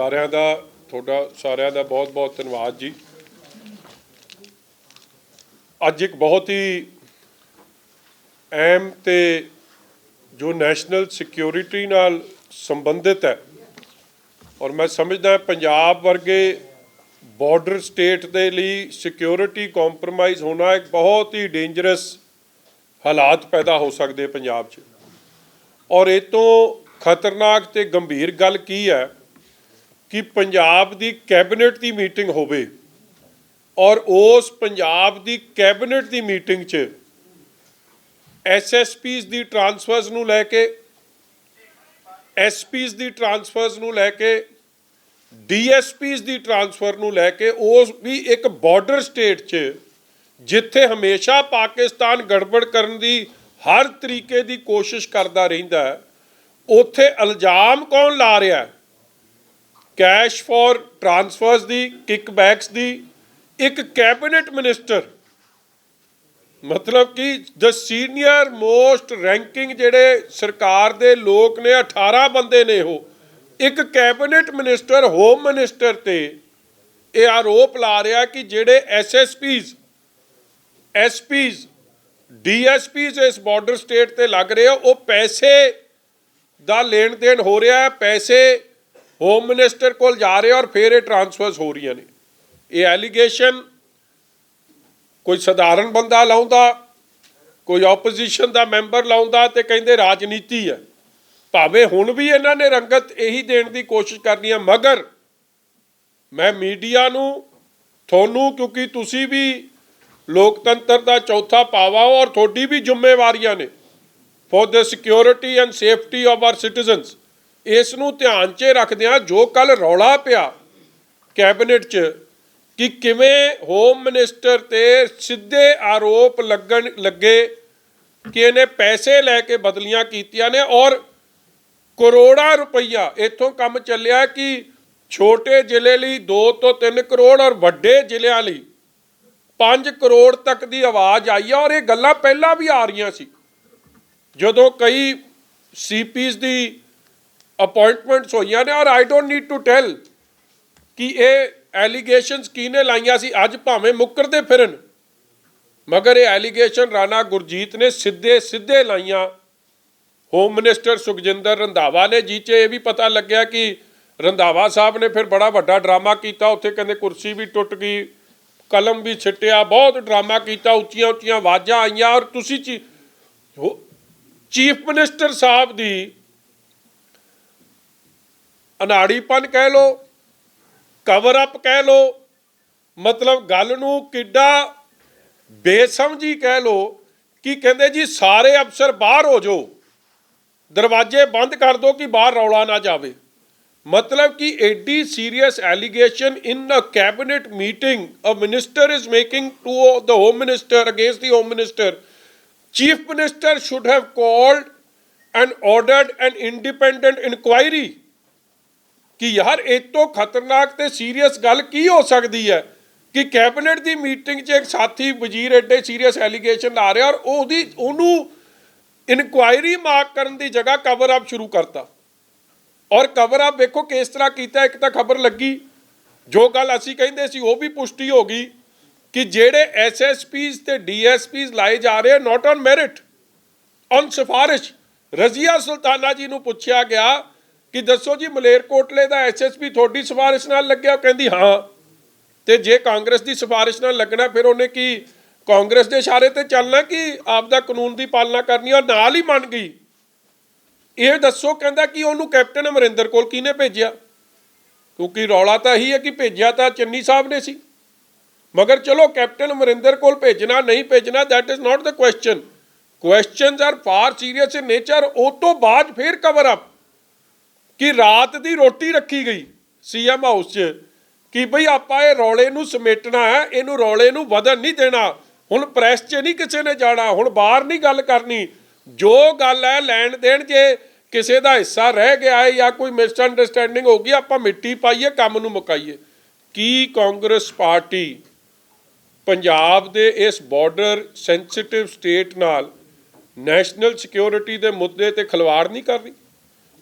ਸਾਰਿਆਂ ਦਾ ਤੁਹਾਡਾ ਸਾਰਿਆਂ ਦਾ ਬਹੁਤ ਬਹੁਤ ਧੰਨਵਾਦ ਜੀ। ਅੱਜ ਇੱਕ ਬਹੁਤ ਹੀ ਅਹਿਮ ਤੇ ਜੋ ਨੈਸ਼ਨਲ ਸਿਕਿਉਰਿਟੀ ਨਾਲ ਸੰਬੰਧਿਤ ਹੈ ਔਰ ਮੈਂ ਸਮਝਦਾ ਪੰਜਾਬ ਵਰਗੇ ਬਾਰਡਰ ਸਟੇਟ ਦੇ ਲਈ ਸਿਕਿਉਰਿਟੀ ਕੰਪਰੋਮਾਈਜ਼ ਹੋਣਾ ਇੱਕ ਬਹੁਤ ਹੀ ਡੇਂਜਰਸ ਹਾਲਾਤ ਪੈਦਾ ਹੋ ਸਕਦੇ ਪੰਜਾਬ 'ਚ। ਔਰ ਇਹ ਤੋਂ ਖਤਰਨਾਕ ਤੇ ਗੰਭੀਰ ਗੱਲ ਕੀ ਹੈ ਕਿ ਪੰਜਾਬ ਦੀ ਕੈਬਨਿਟ ਦੀ ਮੀਟਿੰਗ ਹੋਵੇ ਔਰ ਉਸ ਪੰਜਾਬ ਦੀ ਕੈਬਨਿਟ ਦੀ ਮੀਟਿੰਗ 'ਚ SSPs ਦੀ ਟ੍ਰਾਂਸਫਰਸ ਨੂੰ ਲੈ ਕੇ SPs ਦੀ ਟ੍ਰਾਂਸਫਰਸ ਨੂੰ ਲੈ ਕੇ DSPs ਦੀ ਟ੍ਰਾਂਸਫਰ ਨੂੰ ਲੈ ਕੇ ਉਸ ਵੀ ਇੱਕ ਬਾਰਡਰ ਸਟੇਟ 'ਚ ਜਿੱਥੇ ਹਮੇਸ਼ਾ ਪਾਕਿਸਤਾਨ ਗੜਬੜ ਕਰਨ ਦੀ ਹਰ ਤਰੀਕੇ ਦੀ ਕੋਸ਼ਿਸ਼ ਕਰਦਾ ਰਹਿੰਦਾ ਹੈ, ਉੱਥੇ ਇਲਜ਼ਾਮ ਕੌਣ ਲਾ ਰਿਹਾ? ਕੈਸ਼ ਫॉर ਟ੍ਰਾਂਸਫਰਸ ਦੀ, ਕਿਕਬੈਕਸ ਦੀ, ਇੱਕ ਕੈਬਨਿਟ ਮਿਨਿਸਟਰ, मतलब कि द सीनियर मोस्ट रैंकिंग जेडे सरकार दे लोग ने 18 बंदे ने हो एक कैबिनेट मिनिस्टर होम मिनिस्टर ते ये आरोप ला रहा कि जेडे SSPs SPs DSPs इस बॉर्डर स्टेट ते लग रहे वो पैसे दा लेन देन हो रहा है, पैसे होम मिनिस्टर को जा रहे और फिर ये ट्रांसफर्स हो रही ने। ये एलीगेशन कोई सधारण बंदा लाउंदा, कोई ओपोजिशन का मैंबर लाउंदा ते कहंदे राजनीति है। भावें हुण भी इन्हां ने रंगत यही देण दी कोशिश करनी है, मगर मैं मीडिया नूं थोनू क्योंकि तुसी भी लोकतंत्र का चौथा पावा हो और थोड़ी भी जिम्मेवारियां ने for the security and safety of our citizens. इस नूं ध्यान च रखदिआं जो कल रौला पिया कैबिनेट च कि किवें होम मिनिस्टर ते सीधे आरोप लगे कि इन्हें पैसे लैके बदलियां कीतियां ने और करोड़ां रुपया इत्थों काम चलिया कि छोटे जिले लई 2 तो 3 करोड़ और वड्डे जिलिਆਂ लई 5 करोड़ तक की आवाज़ आई है। और ये गल्लां पहलां भी आ रही सी जदों कई CPs की अपॉइंटमेंट्स होईयां ने। और I don't need to tell कि ये एलीगेशनस किने लाइया सी, अज भावें मुकरदे फिरन मगर ये एलीगेशन राणा गुरजीत ने सीधे सीधे लाइया। होम मिनिस्टर सुखजिंदर रंधावा ने जिचे ये भी पता लग्या कि रंधावा साहब ने फिर बड़ा वड्डा ड्रामा किया, उत्थे कहंदे कुर्सी भी टुट गई, कलम भी छिट्टिया, बहुत ड्रामा किया, उच्चियां उच्चियां आवाज़ां आईयां। और तुसी चीफ मिनिस्टर साहब की अनाड़ीपन कह लो, कवर अप कह लो, मतलब गल नूं किड्डा बेसमझी कह लो कि कहंदे जी सारे अफसर बाहर हो जाओ, दरवाजे बंद कर दो कि बाहर रौला ना जावे। मतलब कि एडी serious allegation in a cabinet meeting a minister is making to the home minister against the home minister. Chief minister should have called and ordered an independent inquiry कि यार इस तो खतरनाक ते सीरीयस गल की हो सकती है कि कैबिनेट की मीटिंग च एक साथी वजीर एडे सीरीयस एलीगेशन ला रहा और उन्होंने इनक्वायरी मार्क करने की जगह कवर अप शुरू करता। और कवर अप देखो किस तरह किया, एक तो खबर लगी जो गल असी कहते सी वो भी पुष्टि हो गई कि जेडे SSPs ते DSPs लाए जा रहे नॉट ऑन मैरिट ऑन सिफारिश। रजिया सुल्ताना जी नूं पुछया गया कि दसो जी मलेरकोटले का SSP थोड़ी सिफारिश नाल लग्या, कहंदी हाँ, तो जे कांग्रेस की सिफारिश नाल लगना फिर उन्हें की कांग्रेस के इशारे ते चलना कि आपदा कानून की पालना करनी, और नाल ही मन गई। ये दसो कहंदा कि उन्होंने कैप्टन अमरिंदर कोल किहने भेजिया, क्योंकि रौला तो यही है कि भेजिया तो चन्नी साहब ने सी, मगर चलो कैप्टन अमरिंदर कोल भेजना नहीं भेजना that is not the question. Questions are far serious in nature. उस तो बाद फिर कवर अप कि रात की रोटी रखी गई CM हाउस च कि बई आपां ये रौले नूं समेटना है, इनू रौले नूं वधन नहीं देना, हुण प्रैस च नहीं किसी ने जाना, हुण बाहर नहीं गल करनी, जो गल है लैण देण जे किसी का हिस्सा रह गया है या कोई मिसअंडरस्टैंडिंग हो गई आपां मिट्टी पाईए काम नूं मुकाईए। की कांग्रेस पार्टी पंजाब दे इस बॉर्डर सेंसिटिव स्टेट नाल नैशनल सिक्योरिटी के मुद्दे ते खिलवाड़ नहीं कर रही?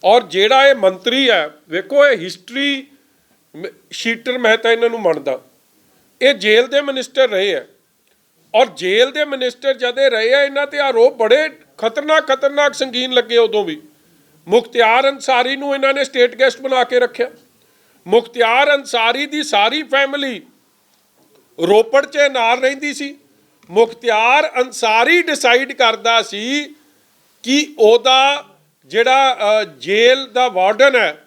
और जेड़ा ये मंत्री है वेखो ये हिस्टरी ਸ਼ੀਟਰ ਮੈਂ ਤਾਂ ਇਹਨਾਂ ਨੂੰ ਮੰਨਦਾ, ਇਹ ਜੇਲ੍ਹ ਦੇ ਮਿਨਿਸਟਰ ਰਹੇ ਆ, ਔਰ ਜੇਲ੍ਹ ਦੇ ਮਿਨਿਸਟਰ ਜਦੇ ਰਹੇ ਆ, ਇਹਨਾਂ ਤੇ ਆਰੋਪ ਬੜੇ ਖਤਰਨਾਕ ਸੰਗੀਨ ਲੱਗੇ ਉਦੋਂ ਵੀ। ਮੁਖਤਿਆਰ ਅੰਸਾਰੀ ਨੂੰ ਇਹਨਾਂ ਨੇ ਸਟੇਟ ਗੈਸਟ ਬਣਾ ਕੇ ਰੱਖਿਆ। ਮੁਖਤਿਆਰ ਅੰਸਾਰੀ ਦੀ ਸਾਰੀ ਫੈਮਿਲੀ ਰੋਪੜ 'ਚ ਨਾਲ ਰਹਿੰਦੀ ਸੀ। ਮੁਖਤਿਆਰ ਅੰਸਾਰੀ ਡਿਸਾਈਡ ਕਰਦਾ ਸੀ ਕਿ ਉਹਦਾ ਜਿਹੜਾ ਜੇਲ੍ਹ ਦਾ ਵਾਰਡਨ ਹੈ,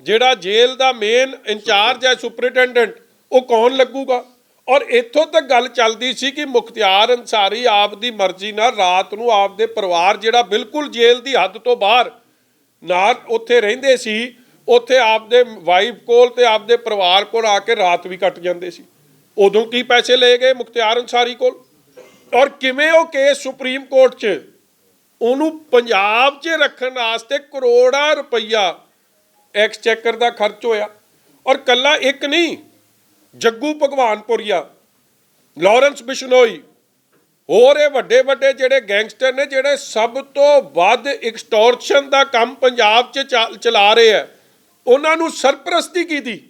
ਜਿਹੜਾ ਜੇਲ੍ਹ ਦਾ ਮੇਨ ਇੰਚਾਰਜ ਹੈ, ਸੁਪਰਿਟੈਂਡੈਂਟ, ਉਹ ਕੌਣ ਲੱਗੂਗਾ। ਔਰ ਇੱਥੋਂ ਤੱਕ ਗੱਲ ਚੱਲਦੀ ਸੀ ਕਿ ਮੁਖਤਿਆਰ ਅੰਸਾਰੀ ਆਪ ਦੀ ਮਰਜ਼ੀ ਨਾਲ ਰਾਤ ਨੂੰ ਆਪਦੇ ਪਰਿਵਾਰ, ਜਿਹੜਾ ਬਿਲਕੁਲ ਜੇਲ੍ਹ ਦੀ ਹੱਦ ਤੋਂ ਬਾਹਰ ਨਾਲ ਉੱਥੇ ਰਹਿੰਦੇ ਸੀ, ਉੱਥੇ ਆਪਦੇ ਵਾਈਫ ਕੋਲ ਤੇ ਆਪਦੇ ਪਰਿਵਾਰ ਕੋਲ ਆ ਕੇ ਰਾਤ ਵੀ ਕੱਟ ਜਾਂਦੇ ਸੀ। ਉਦੋਂ ਕੀ ਪੈਸੇ ਲਏ ਗਏ ਮੁਖਤਿਆਰ ਅੰਸਾਰੀ ਕੋਲ, ਔਰ ਕਿਵੇਂ ਉਹ ਕੇਸ ਸੁਪਰੀਮ ਕੋਰਟ 'ਚ ਉਹਨੂੰ ਪੰਜਾਬ 'ਚ ਰੱਖਣ ਵਾਸਤੇ ਕਰੋੜਾਂ ਰੁਪਈਆ ਐਕਸਚੈਕਰ ਦਾ ਖਰਚ ਹੋਇਆ। ਔਰ ਕੱਲਾ ਇੱਕ ਨਹੀਂ, ਜੱਗੂ ਭਗਵਾਨਪੁਰੀਆ, ਲਾਰੈਂਸ ਬਿਸ਼ਨੋਈ, ਹੋਰ ਇਹ ਵੱਡੇ ਜਿਹੜੇ ਗੈਂਗਸਟਰ ਨੇ, ਜਿਹੜੇ ਸਭ ਤੋਂ ਵੱਧ ਐਕਸਟੋਰਸ਼ਨ ਦਾ ਕੰਮ ਪੰਜਾਬ 'ਚ ਚਲਾ ਰਹੇ ਆ, ਉਹਨਾਂ ਨੂੰ ਸਰਪ੍ਰਸਤੀ ਕੀਤੀ।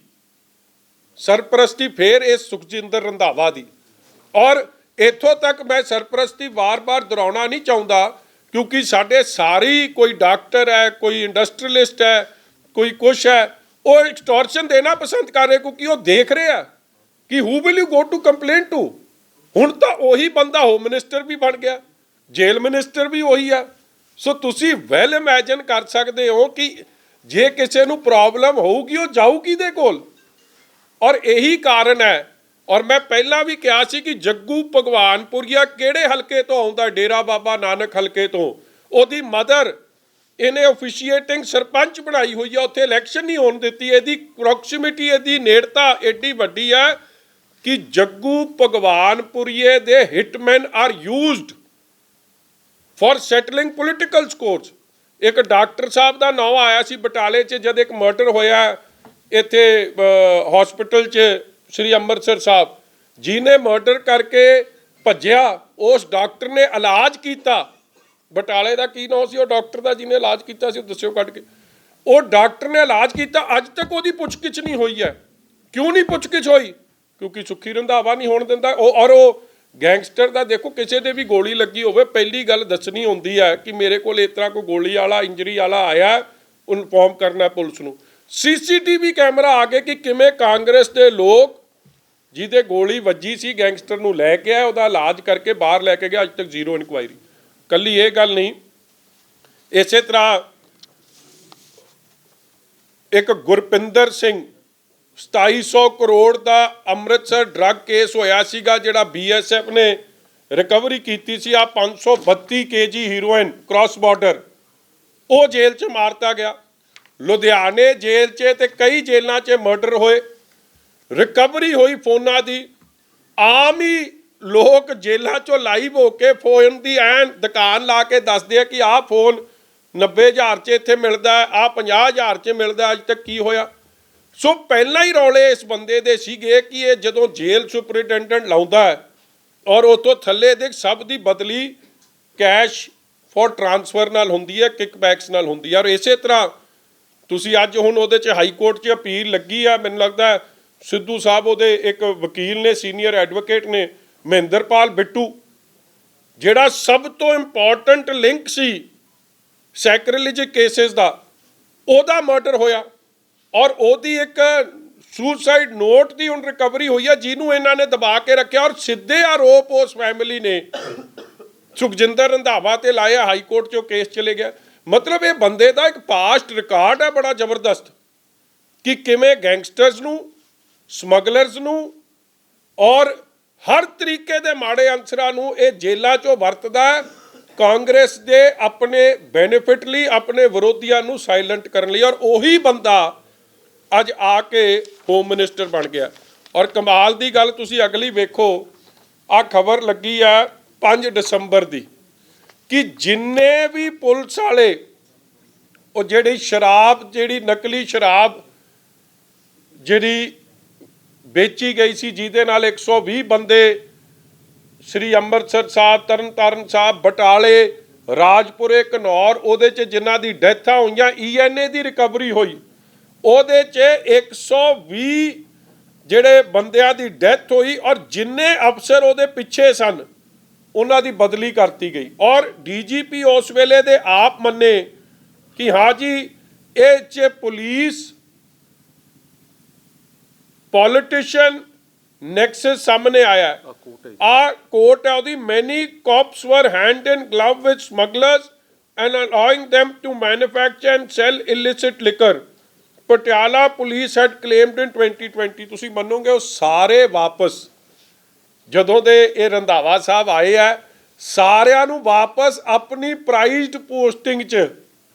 ਸਰਪ੍ਰਸਤੀ ਫਿਰ ਇਸ ਸੁਖਜਿੰਦਰ ਰੰਧਾਵਾ ਦੀ। ਔਰ ਇੱਥੋਂ ਤੱਕ ਮੈਂ ਸਰਪ੍ਰਸਤੀ ਵਾਰ-ਵਾਰ ਦੁਹਰਾਉਣਾ ਨਹੀਂ ਚਾਹੁੰਦਾ, ਕਿਉਂਕਿ ਸਾਡੇ ਸਾਰੀ, ਕੋਈ ਡਾਕਟਰ ਹੈ, ਕੋਈ ਇੰਡਸਟਰੀਲਿਸਟ ਹੈ, ਕੋਈ ਕੁਛ ਹੈ, ਉਹ ਐਕਸਟੋਰਸ਼ਨ ਦੇਣਾ ਪਸੰਦ ਕਰ ਰਹੇ, ਕਿਉਂਕਿ ਉਹ ਦੇਖ ਰਹੇ ਆ ਕਿ who will you go to complain to. ਹੁਣ ਤਾਂ ਉਹੀ ਬੰਦਾ ਹੋਮ ਮਿਨਿਸਟਰ ਵੀ ਬਣ ਗਿਆ, ਜੇਲ੍ਹ ਮਿਨਿਸਟਰ ਵੀ ਉਹੀ ਆ। ਸੋ ਤੁਸੀਂ ਵੈਲ ਇਮੈਜਨ ਕਰ ਸਕਦੇ ਹੋ ਕਿ ਜੇ ਕਿਸੇ ਨੂੰ ਪ੍ਰੋਬਲਮ ਹੋਊਗੀ, ਉਹ ਜਾਊ ਕਿਹਦੇ ਕੋਲ। ਔਰ ਇਹੀ ਕਾਰਨ ਹੈ, ਔਰ ਮੈਂ ਪਹਿਲਾਂ ਵੀ ਕਿਹਾ ਸੀ ਕਿ ਜੱਗੂ ਭਗਵਾਨਪੁਰੀਆ ਕਿਹੜੇ ਹਲਕੇ ਤੋਂ ਆਉਂਦਾ, ਡੇਰਾ ਬਾਬਾ ਨਾਨਕ ਹਲਕੇ ਤੋਂ। ਉਹਦੀ ਮਦਰ ਇਹਨੇ ਆਫੀਸ਼ੀਏਟਿੰਗ ਸਰਪੰਚ ਬਣਾਈ ਹੋਈ ਆ, ਉੱਥੇ ਇਲੈਕਸ਼ਨ ਨਹੀਂ ਹੋਣ ਦਿੱਤੀ। ਇਹਦੀ ਪ੍ਰੋਕਸੀਮਿਟੀ, ਇਹਦੀ ਨੇੜਤਾ ਐਡੀ ਵੱਡੀ ਹੈ ਕਿ ਜੱਗੂ ਭਗਵਾਨਪੁਰੀਏ ਦੇ hitman are used for settling political scores. ਇੱਕ ਡਾਕਟਰ ਸਾਹਿਬ ਦਾ ਨਾਮ ਆਇਆ ਸੀ ਬਟਾਲੇ 'ਚ, ਜਦ ਇੱਕ ਮਰਡਰ ਹੋਇਆ ਇੱਥੇ ਹਸਪੀਟਲ 'ਚ, ਸ੍ਰੀ ਅੰਮ੍ਰਿਤਸਰ ਸਾਹਿਬ, ਜਿਹਨੇ ਮਰਡਰ ਕਰਕੇ ਭੱਜਿਆ, ਉਸ ਡਾਕਟਰ ਨੇ ਇਲਾਜ ਕੀਤਾ। ਬਟਾਲੇ ਦਾ ਕੀ ਨਾਮ ਸੀ ਉਹ ਡਾਕਟਰ ਦਾ ਜਿਹਨੇ ਇਲਾਜ ਕੀਤਾ ਸੀ, ਦੱਸਿਓ ਕੱਢ ਕੇ। ਉਹ ਡਾਕਟਰ ਨੇ ਇਲਾਜ ਕੀਤਾ, ਅੱਜ ਤੱਕ ਉਹਦੀ ਪੁੱਛਗਿੱਛ ਨਹੀਂ ਹੋਈ ਹੈ। ਕਿਉਂ ਨਹੀਂ ਪੁੱਛਗਿੱਛ ਹੋਈ? ਕਿਉਂਕਿ ਸੁੱਖੀ ਰੰਧਾਵਾ ਨਹੀਂ ਹੋਣ ਦਿੰਦਾ। ਔਰ ਉਹ ਗੈਂਗਸਟਰ ਦਾ ਦੇਖੋ, ਕਿਸੇ ਦੇ ਵੀ ਗੋਲੀ ਲੱਗੀ ਹੋਵੇ, ਪਹਿਲੀ ਗੱਲ ਦੱਸਣੀ ਹੁੰਦੀ ਹੈ ਕਿ ਮੇਰੇ ਕੋਲ ਇਸ ਤਰ੍ਹਾਂ ਕੋਈ ਗੋਲੀ ਵਾਲਾ, ਇੰਜਰੀ ਵਾਲਾ ਆਇਆ, ਇਨਫੋਰਮ ਕਰਨਾ ਪੁਲਿਸ ਨੂੰ। CCTV ਕੈਮਰਾ ਆ ਗਏ ਕਿ ਕਿਵੇਂ ਕਾਂਗਰਸ ਦੇ ਲੋਕ ਜਿਹਦੇ ਗੋਲੀ ਵੱਜੀ ਸੀ, ਗੈਂਗਸਟਰ ਨੂੰ ਲੈ ਕੇ ਆਏ, ਉਹਦਾ ਇਲਾਜ ਕਰਕੇ ਬਾਹਰ ਲੈ ਕੇ ਗਿਆ। ਅੱਜ ਤੱਕ ਜ਼ੀਰੋ ਇਨਕੁਆਇਰੀ। ਕੱਲੀ ਇਹ ਗੱਲ ਨਹੀਂ, ਇਸੇ ਤਰ੍ਹਾਂ ਇੱਕ ਗੁਰਪਿੰਦਰ ਸਿੰਘ, 2700 ਕਰੋੜ ਦਾ ਅੰਮ੍ਰਿਤਸਰ ਡਰੱਗ ਕੇਸ ਹੋਇਆ ਸੀਗਾ, ਜਿਹੜਾ BSF ਨੇ ਰਿਕਵਰੀ ਕੀਤੀ ਸੀ। ਆ 532 kg ਹੀਰੋਇਨ ਕ੍ਰਾਸ ਬਾਰਡਰ, ਉਹ ਜੇਲ੍ਹ 'ਚ ਮਾਰਤਾ ਗਿਆ। ਲੁਧਿਆਣੇ ਜੇਲ੍ਹ 'ਚ ਤੇ ਕਈ ਜੇਲ੍ਹਾਂ 'ਚ ਮਰਡਰ ਹੋਏ, ਰਿਕਵਰੀ ਹੋਈ ਫੋਨਾਂ ਦੀ। ਆਮ ਹੀ ਲੋਕ ਜੇਲ੍ਹਾਂ 'ਚੋਂ ਲਾਈਵ ਹੋ ਕੇ ਫੋਨ ਦੀ ਐਨ ਦੁਕਾਨ ਲਾ ਕੇ ਦੱਸਦੇ ਆ ਕਿ ਆਹ ਫੋਨ 90,000 'ਚ ਇੱਥੇ ਮਿਲਦਾ, ਆਹ 50,000 'ਚ ਮਿਲਦਾ। ਅੱਜ ਤੱਕ ਕੀ ਹੋਇਆ? ਸੋ ਪਹਿਲਾਂ ਹੀ ਰੌਲੇ ਇਸ ਬੰਦੇ ਦੇ ਸੀਗੇ ਕਿ ਇਹ ਜਦੋਂ ਜੇਲ੍ਹ ਸੁਪਰਿਟੈਂਡੈਂਟ ਲਾਉਂਦਾ ਹੈ, ਔਰ ਉੱਥੋਂ ਥੱਲੇ ਦੇ ਸਭ ਦੀ ਬਦਲੀ ਕੈਸ਼ ਫॉर ਟ੍ਰਾਂਸਫਰ ਨਾਲ ਹੁੰਦੀ ਹੈ, ਕਿਕਬੈਕਸ ਨਾਲ ਹੁੰਦੀ ਹੈ। ਔਰ ਇਸੇ ਤਰ੍ਹਾਂ ਤੁਸੀਂ ਅੱਜ ਹੁਣ ਉਹਦੇ 'ਚ ਹਾਈ ਕੋਰਟ 'ਚ ਅਪੀਲ ਲੱਗੀ ਆ, ਮੈਨੂੰ ਲੱਗਦਾ ਸਿੱਧੂ ਸਾਹਿਬ ਉਹਦੇ ਇੱਕ ਵਕੀਲ ਨੇ, ਸੀਨੀਅਰ ਐਡਵੋਕੇਟ ਨੇ, ਮਹਿੰਦਰਪਾਲ ਬਿੱਟੂ, ਜਿਹੜਾ ਸਭ ਤੋਂ ਇੰਪੋਰਟੈਂਟ ਲਿੰਕ ਸੀ ਸੈਕਰੀਲੇਜ ਕੇਸਿਸ ਦਾ, ਉਹਦਾ ਮਰਡਰ ਹੋਇਆ। ਔਰ ਉਹਦੀ ਇੱਕ ਸੁਸਾਈਡ ਨੋਟ ਦੀ ਹੁਣ ਰਿਕਵਰੀ ਹੋਈ ਹੈ, ਜਿਹਨੂੰ ਇਹਨਾਂ ਨੇ ਦਬਾ ਕੇ ਰੱਖਿਆ। ਔਰ ਸਿੱਧੇ ਆਰੋਪ ਉਸ ਫੈਮਿਲੀ ਨੇ ਸੁਖਜਿੰਦਰ ਰੰਧਾਵਾ ਤੇ ਲਾਇਆ, ਹਾਈ ਕੋਰਟ 'ਚੋਂ ਕੇਸ ਚਲੇ ਗਿਆ। ਮਤਲਬ ਇਹ ਬੰਦੇ ਦਾ ਇੱਕ ਪਾਸਟ ਰਿਕਾਰਡ ਹੈ ਬੜਾ ਜ਼ਬਰਦਸਤ, ਕਿ ਕਿਵੇਂ ਗੈਂਗਸਟਰਸ ਨੂੰ, ਸਮਗਲਰਸ ਨੂੰ, ਔਰ ਹਰ ਤਰੀਕੇ ਦੇ ਮਾੜੇ ਅਨਸਰਾਂ ਨੂੰ ਇਹ ਜੇਲ੍ਹਾਂ 'ਚੋਂ ਵਰਤਦਾ ਕਾਂਗਰਸ ਦੇ ਆਪਣੇ ਬੈਨੀਫਿਟ ਲਈ, ਆਪਣੇ ਵਿਰੋਧੀਆਂ ਨੂੰ ਸਾਇਲੈਂਟ ਕਰਨ ਲਈ। ਔਰ ਉਹੀ ਬੰਦਾ ਅੱਜ ਆ ਕੇ ਹੋਮ ਮਿਨਿਸਟਰ ਬਣ ਗਿਆ। ਔਰ ਕਮਾਲ ਦੀ ਗੱਲ ਤੁਸੀਂ ਅਗਲੀ ਵੇਖੋ, ਆਹ ਖਬਰ ਲੱਗੀ ਆ 5 ਦਸੰਬਰ ਦੀ, ਕਿ ਜਿੰਨੇ ਵੀ ਪੁਲਿਸ ਵਾਲੇ ਉਹ ਜਿਹੜੀ ਸ਼ਰਾਬ, ਜਿਹੜੀ ਨਕਲੀ ਸ਼ਰਾਬ ਜਿਹੜੀ ਵੇਚੀ ਗਈ ਸੀ, ਜਿਹਦੇ ਨਾਲ 120 ਬੰਦੇ ਸ੍ਰੀ ਅੰਮ੍ਰਿਤਸਰ ਸਾਹਿਬ, ਤਰਨਤਾਰਨ ਸਾਹਿਬ, ਬਟਾਲੇ, ਰਾਜਪੁਰੇ, ਘਨੌਰ, ਉਹਦੇ 'ਚ ਜਿਨ੍ਹਾਂ ਦੀ ਡੈਥਾਂ ਹੋਈਆਂ, ENA ਦੀ ਰਿਕਵਰੀ ਹੋਈ, ਉਹਦੇ 'ਚ 120 ਜਿਹੜੇ ਬੰਦਿਆਂ ਦੀ ਡੈਥ ਹੋਈ ਔਰ ਜਿੰਨੇ ਅਫਸਰ ਉਹਦੇ ਪਿੱਛੇ ਸਨ ਉਹਨਾਂ ਦੀ ਬਦਲੀ ਕਰਤੀ ਗਈ। ਔਰ ਡੀਜੀਪੀ ਉਸ ਵੇਲੇ ਦੇ ਆਪ ਮੰਨੇ ਕਿ ਹਾਂ ਜੀ ਇਹ 'ਚ ਪੁਲਿਸ ਪੋਲੀਟੀਸ਼ੀਅਨ ਨੈਕਸਸ ਸਾਹਮਣੇ ਆਇਆ। ਆ ਕੋਟ ਹੈ ਉਹਦੀ, many cops were hand in glove with smugglers and allowing them to manufacture and sell illicit liquor. Patiala police had claimed in 2020। ਤੁਸੀਂ ਮੰਨੋਗੇ ਉਹ ਸਾਰੇ ਵਾਪਸ ਜਦੋਂ ਦੇ ਇਹ ਰੰਧਾਵਾ ਸਾਹਿਬ ਆਏ ਆ ਸਾਰਿਆਂ ਨੂੰ ਵਾਪਸ ਆਪਣੀ ਪ੍ਰਾਈਜ਼ਡ ਪੋਸਟਿੰਗ 'ਚ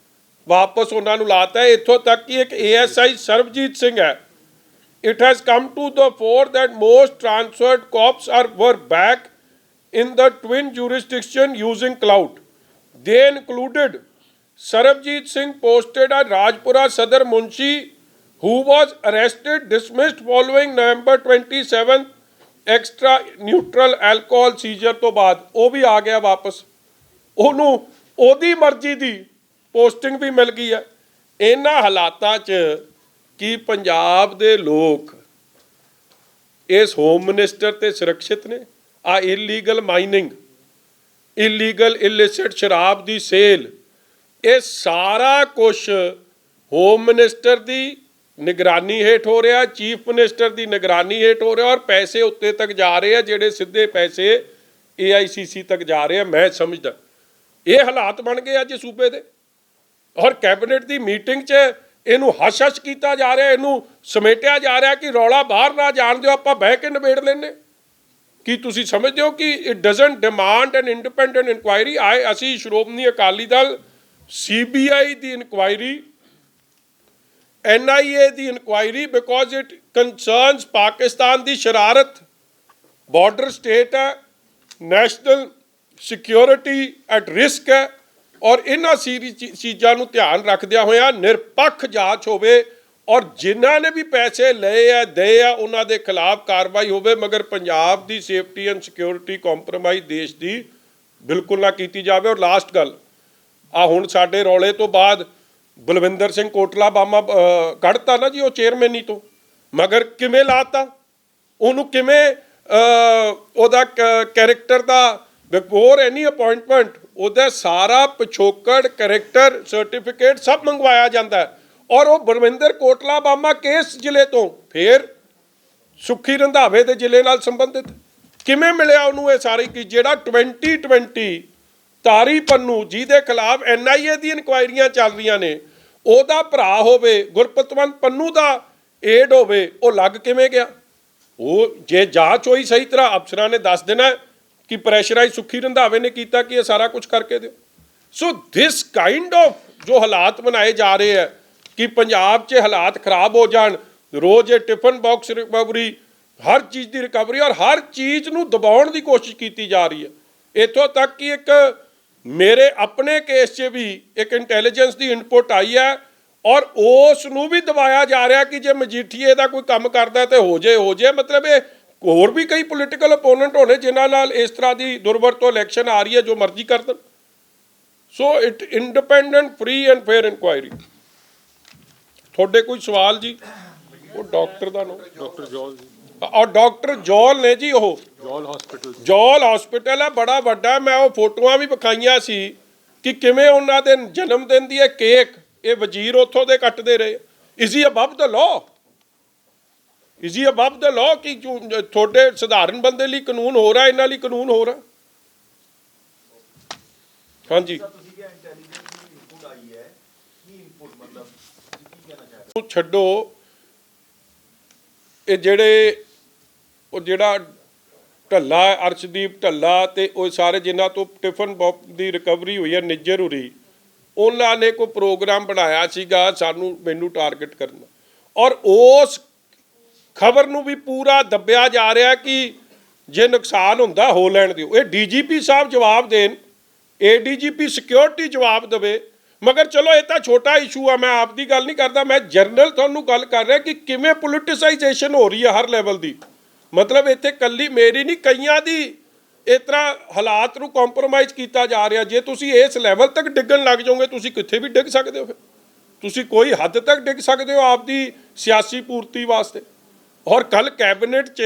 ਵਾਪਸ ਉਹਨਾਂ ਨੂੰ ਲਾਤਾ। ਇੱਥੋਂ ਤੱਕ ਕਿ ਇੱਕ ASI ਸਰਬਜੀਤ ਸਿੰਘ ਹੈ, it has come to the fore that most transferred cops were back in the twin jurisdiction using clout. They included Sarabjit Singh, posted at Rajpura Sadar Munshi, who was arrested, dismissed following November 27th extra neutral alcohol seizure ਤੋਂ ਬਾਅਦ। ਉਹ ਵੀ ਆ ਗਿਆ ਵਾਪਸ, ਉਹਨੂੰ ਉਹਦੀ ਮਰਜ਼ੀ ਦੀ posting ਵੀ ਮਿਲ ਗਈ ਹੈ। ਇਹਨਾਂ ਹਾਲਾਤਾਂ 'ਚ ਕੀ ਪੰਜਾਬ ਦੇ ਲੋਕ ਇਸ ਹੋਮ ਮਿਨਿਸਟਰ ਤੇ ਸੁਰੱਖਿਅਤ ਨੇ? ਆ ਇਲੀਗਲ ਮਾਈਨਿੰਗ, ਇਲੀਗਲ ਇਲਿਸਿਟ ਸ਼ਰਾਬ ਦੀ ਸੇਲ, ਇਹ ਸਾਰਾ ਕੁਛ ਹੋਮ ਮਿਨਿਸਟਰ ਦੀ ਨਿਗਰਾਨੀ ਹੇਠ ਹੋ ਰਿਹਾ, ਚੀਫ ਮਿਨਿਸਟਰ ਦੀ ਨਿਗਰਾਨੀ ਹੇਠ ਹੋ ਰਿਹਾ ਔਰ ਪੈਸੇ ਉੱਤੇ ਤੱਕ ਜਾ ਰਹੇ ਆ, ਜਿਹੜੇ ਸਿੱਧੇ ਪੈਸੇ AICC ਤੱਕ ਜਾ ਰਹੇ ਆ। ਮੈਂ ਸਮਝਦਾ ਇਹ ਹਾਲਾਤ ਬਣ ਗਏ ਅੱਜ ਸੂਬੇ ਦੇ। ਔਰ ਕੈਬਨਿਟ ਦੀ ਮੀਟਿੰਗ 'ਚ ਇਹਨੂੰ ਹਸ਼-ਹਸ਼ ਕੀਤਾ ਜਾ ਰਿਹਾ, ਇਹਨੂੰ ਸਮੇਟਿਆ ਜਾ ਰਿਹਾ ਕਿ ਰੌਲਾ ਬਾਹਰ ਨਾ ਜਾਣ ਦਿਓ, ਆਪਾਂ ਬਹਿ ਕੇ ਨਿਬੇੜ ਲੈਂਦੇ। ਕੀ ਤੁਸੀਂ ਸਮਝਦੇ ਹੋ ਕਿ it doesn't demand N independent inquiry? ਅਸੀਂ Shiromani Akali Dal CBI the inquiry, NIA the inquiry, because it ਕੰਸਰਨਸ Pakistan ਦੀ ਸ਼ਰਾਰਤ, ਬਾਰਡਰ ਸਟੇਟ ਹੈ, ਨੈਸ਼ਨਲ ਸਿਕਿਉਰਿਟੀ ਐਟ ਰਿਸਕ ਹੈ। ਔਰ ਇਹਨਾਂ ਚੀਜ਼ਾਂ ਨੂੰ ਧਿਆਨ ਰੱਖਦਿਆਂ ਹੋਇਆਂ ਨਿਰਪੱਖ ਜਾਂਚ ਹੋਵੇ ਔਰ ਜਿਨ੍ਹਾਂ ਨੇ ਵੀ ਪੈਸੇ ਲਏ ਆ ਦੇ ਆ ਉਹਨਾਂ ਦੇ ਖਿਲਾਫ ਕਾਰਵਾਈ ਹੋਵੇ, ਮਗਰ ਪੰਜਾਬ ਦੀ ਸੇਫਟੀ ਐਂਡ ਸਿਕਿਉਰਿਟੀ ਕੰਪਰੋਮਾਈਜ਼ ਦੇਸ਼ ਦੀ ਬਿਲਕੁਲ ਨਾ ਕੀਤੀ ਜਾਵੇ। ਔਰ ਲਾਸਟ ਗੱਲ, ਆ ਹੁਣ ਸਾਡੇ ਰੌਲੇ ਤੋਂ ਬਾਅਦ ਬਲਵਿੰਦਰ ਸਿੰਘ ਕੋਟਲਾ ਬਾਮਾ ਕੱਢਤਾ ਨਾ ਜੀ ਉਹ ਚੇਅਰਮੈਨੀ ਤੋਂ, ਮਗਰ ਕਿਵੇਂ ਲਾਤਾ ਉਹਨੂੰ? ਕਿਵੇਂ ਉਹਦਾ ਕੈਰੈਕਟਰ ਦਾ ਬਿਫੋਰ ਐਨੀ ਅਪਾਇੰਟਮੈਂਟ ਉਹਦਾ ਸਾਰਾ ਪਿਛੋਕੜ, ਕੈਰੈਕਟਰ ਸਰਟੀਫਿਕੇਟ ਸਭ ਮੰਗਵਾਇਆ ਜਾਂਦਾ ਔਰ ਉਹ ਬਲਵਿੰਦਰ ਕੋਟਲਾ ਬਾਮਾ ਕਿਸ ਜ਼ਿਲ੍ਹੇ ਤੋਂ? ਫਿਰ ਸੁੱਖੀ ਰੰਧਾਵੇ ਦੇ ਜ਼ਿਲ੍ਹੇ ਨਾਲ ਸੰਬੰਧਿਤ। ਕਿਵੇਂ ਮਿਲਿਆ ਉਹਨੂੰ ਇਹ ਸਾਰੀ ਕਿ ਜਿਹੜਾ 2020 ਤਾਰੀ ਪੰਨੂ ਜਿਹਦੇ ਖਿਲਾਫ NIA ਦੀ ਇਨਕੁਆਇਰੀਆਂ ਚੱਲ ਰਹੀਆਂ ਨੇ, ਉਹਦਾ ਭਰਾ ਹੋਵੇ, ਗੁਰਪਤਵੰਤ ਪੰਨੂ ਦਾ ਏਡ ਹੋਵੇ, ਉਹ ਲੱਗ ਕਿਵੇਂ ਗਿਆ? ਉਹ ਜੇ ਜਾਂਚ ਹੋਈ ਸਹੀ ਤਰ੍ਹਾਂ ਅਫਸਰਾਂ ਨੇ ਦੱਸ ਦੇਣਾ ਕਿ ਪ੍ਰੈਸ਼ਰਾਈਜ਼ ਸੁੱਖੀ ਰੰਧਾਵੇ ਨੇ ਕੀਤਾ ਕਿ ਇਹ ਸਾਰਾ ਕੁਝ ਕਰਕੇ ਦਿਓ। ਸੋ ਦਿਸ ਕਾਈਂਡ ਆਫ ਜੋ ਹਾਲਾਤ ਬਣਾਏ ਜਾ ਰਹੇ ਹੈ ਕਿ ਪੰਜਾਬ 'ਚ ਹਾਲਾਤ ਖਰਾਬ ਹੋ ਜਾਣ, ਰੋਜ਼ ਇਹ ਟਿਫਨ ਬਾਕਸ ਰਿਕਵਰੀ, ਹਰ ਚੀਜ਼ ਦੀ ਰਿਕਵਰੀ ਔਰ ਹਰ ਚੀਜ਼ ਨੂੰ ਦਬਾਉਣ ਦੀ ਕੋਸ਼ਿਸ਼ ਕੀਤੀ ਜਾ ਰਹੀ ਹੈ। ਇੱਥੋਂ ਤੱਕ ਕਿ ਇੱਕ ਮੇਰੇ ਆਪਣੇ ਕੇਸ 'ਚ ਵੀ ਇੱਕ ਇੰਟੈਲੀਜੈਂਸ ਦੀ ਇਨਪੁਟ ਆਈ ਹੈ ਔਰ ਉਸ ਨੂੰ ਵੀ ਦਬਾਇਆ ਜਾ ਰਿਹਾ ਕਿ ਜੇ ਮਜੀਠੀਏ ਦਾ ਕੋਈ ਕੰਮ ਕਰਦਾ ਤੇ ਹੋ ਜੇ। ਮਤਲਬ ਇਹ ਹੋਰ ਵੀ ਕਈ ਪੋਲੀਟੀਕਲ ਓਪੋਨੈਂਟ ਹੋਣੇ ਜਿਨ੍ਹਾਂ ਨਾਲ ਇਸ ਤਰ੍ਹਾਂ ਦੀ ਦੁਰਵਰਤੋਂ ਇਲੈਕਸ਼ਨ ਆ ਰਹੀ ਹੈ, ਜੋ ਮਰਜ਼ੀ ਕਰ ਦੇਣ। So it independent free and fair inquiry. ਤੁਹਾਡੇ ਕੋਈ ਸਵਾਲ ਜੀ? ਉਹ ਡਾਕਟਰ ਦਾ ਨਾਮ ਡਾਕਟਰ ਜੋਲ ਜੀ, ਔਰ ਡਾਕਟਰ ਜੋਲ ਨੇ ਜੀ, ਉਹ ਜੋਲ ਹਸਪੀਟਲ ਹੈ, ਬੜਾ ਵੱਡਾ। ਮੈਂ ਉਹ ਫੋਟੋਆਂ ਵੀ ਵਿਖਾਈਆਂ ਸੀ ਕਿ ਕਿਵੇਂ ਉਹਨਾਂ ਦੇ ਜਨਮ ਦਿਨ ਦੀ ਇਹ ਕੇਕ ਇਹ ਵਜ਼ੀਰ ਉੱਥੋਂ ਦੇ ਕੱਟਦੇ ਰਹੇ। Is he above the law? Is he above the law ਕਿ ਤੁਹਾਡੇ ਸਧਾਰਨ ਬੰਦੇ ਲਈ ਕਾਨੂੰਨ ਹੋ ਰਿਹਾ, ਇਹਨਾਂ ਲਈ ਕਾਨੂੰਨ ਹੋ ਰਿਹਾ? ਹਾਂਜੀ ਛੱਡੋ, ਇਹ ਜਿਹੜਾ ਢੱਲਾ, ਅਰਸ਼ਦੀਪ ਢੱਲਾ ਤੇ ਉਹ ਸਾਰੇ ਜਿਨ੍ਹਾਂ ਤੋਂ ਟਿਫਨ ਬਾਕਸ ਦੀ ਰਿਕਵਰੀ ਹੋਈ ਹੈ, ਨਿੱਜਰ ਹੁਰੀ, ਉਹਨਾਂ ਨੇ ਕੋਈ ਪ੍ਰੋਗਰਾਮ ਬਣਾਇਆ ਸੀਗਾ ਮੈਨੂੰ ਟਾਰਗੇਟ ਕਰਨਾ ਔਰ ਉਸ ਖਬਰ ਨੂੰ ਵੀ ਪੂਰਾ ਦੱਬਿਆ ਜਾ ਰਿਹਾ ਕਿ ਜੇ ਨੁਕਸਾਨ ਹੁੰਦਾ ਹੋ ਲੈਣ ਦਿਓ। ਇਹ DGP ਸਾਹਿਬ ਜਵਾਬ ਦੇਣ, ADGP ਸਿਕਿਉਰਿਟੀ ਜਵਾਬ ਦੇਵੇ। ਮਗਰ ਚਲੋ ਇਹ ਤਾਂ ਛੋਟਾ ਇਸ਼ੂ ਆ, ਮੈਂ ਆਪ ਦੀ ਗੱਲ ਨਹੀਂ ਕਰਦਾ, ਮੈਂ ਜਨਰਲ ਤੁਹਾਨੂੰ ਗੱਲ ਕਰ ਰਿਹਾ ਕਿ ਕਿਵੇਂ ਪੋਲੀਟੀਸਾਈਜੇਸ਼ਨ ਹੋ ਰਹੀ ਹੈ ਹਰ ਲੈਵਲ ਦੀ। ਮਤਲਬ ਇੱਥੇ ਕੱਲੀ ਮੇਰੀ ਨਹੀਂ, ਕਈਆਂ ਦੀ ਇਸ ਤਰ੍ਹਾਂ ਹਾਲਾਤ ਨੂੰ ਕੰਪਰੋਮਾਈਜ਼ ਕੀਤਾ ਜਾ ਰਿਹਾ। ਜੇ ਤੁਸੀਂ ਇਸ ਲੈਵਲ ਤੱਕ ਡਿੱਗਣ ਲੱਗ ਜਾਓਗੇ ਤੁਸੀਂ ਕਿੱਥੇ ਵੀ ਡਿੱਗ ਸਕਦੇ ਹੋ। ਫਿਰ ਤੁਸੀਂ ਕੋਈ ਹੱਦ ਤੱਕ ਡਿੱਗ ਸਕਦੇ ਹੋ ਆਪਦੀ ਸਿਆਸੀ ਪੂਰਤੀ ਵਾਸਤੇ। ਔਰ ਕੱਲ ਕੈਬਨਿਟ 'ਚ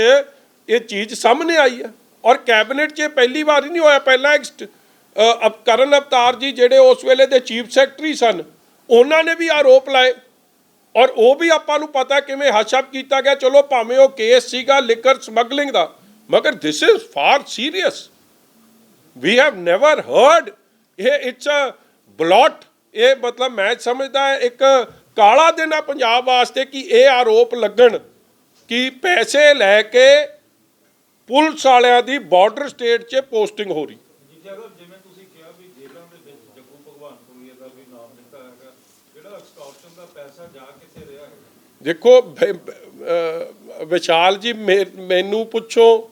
ਇਹ ਚੀਜ਼ ਸਾਹਮਣੇ ਆਈ ਹੈ, ਔਰ ਕੈਬਨਿਟ 'ਚ ਪਹਿਲੀ ਵਾਰ ਹੀ ਨਹੀਂ ਹੋਇਆ। ਪਹਿਲਾਂ ਕਰਨ ਅਵਤਾਰ ਜੀ ਜਿਹੜੇ ਉਸ ਵੇਲੇ ਦੇ ਚੀਫ ਸੈਕਟਰੀ ਸਨ, ਉਹਨਾਂ ਨੇ ਵੀ ਆਰੋਪ ਲਾਏ, ਔਰ ਉਹ ਵੀ ਆਪਾਂ ਨੂੰ ਪਤਾ ਕਿਵੇਂ ਹਸ਼ਪ ਕੀਤਾ ਗਿਆ। ਚਲੋ ਭਾਵੇਂ ਉਹ ਕੇਸ ਸੀਗਾ ਲਿਕਰ ਸਮਗਲਿੰਗ ਦਾ, ਮਗਰ this is far serious. We have never heard ਇਹ ਇਟਸ ਅ ਬਲੌਟ। ਇਹ ਮਤਲਬ ਮੈਂ ਸਮਝਦਾ ਇੱਕ ਕਾਲਾ ਦਿਨ ਆ ਪੰਜਾਬ ਵਾਸਤੇ ਕਿ ਇਹ ਆਰੋਪ ਲੱਗਣ ਕਿ ਪੈਸੇ ਲੈ ਕੇ ਪੁਲਿਸ ਵਾਲਿਆਂ ਦੀ ਬਾਰਡਰ ਸਟੇਟ 'ਚ ਪੋਸਟਿੰਗ ਹੋ ਰਹੀ। ਜਿਵੇਂ ਤੁਸੀਂ ਕਿਹਾ ਵੀ ਜੇਲ੍ਹਾਂ ਦੇ ਵਿੱਚ ਜੱਗੂ ਭਗਵਾਨਪੁਰੀਆ ਦਾ ਵੀ ਨਾਮ ਦਿੱਤਾ ਹੈਗਾ, ਜਿਹੜਾ ਐਕਸਟੋਰਸ਼ਨ ਦਾ ਪੈਸਾ ਜਾ ਕਿੱਥੇ ਰਿਹਾ ਹੈ? ਦੇਖੋ ਵਿਸ਼ਾਲ ਜੀ, ਮੈਨੂੰ ਪੁੱਛੋ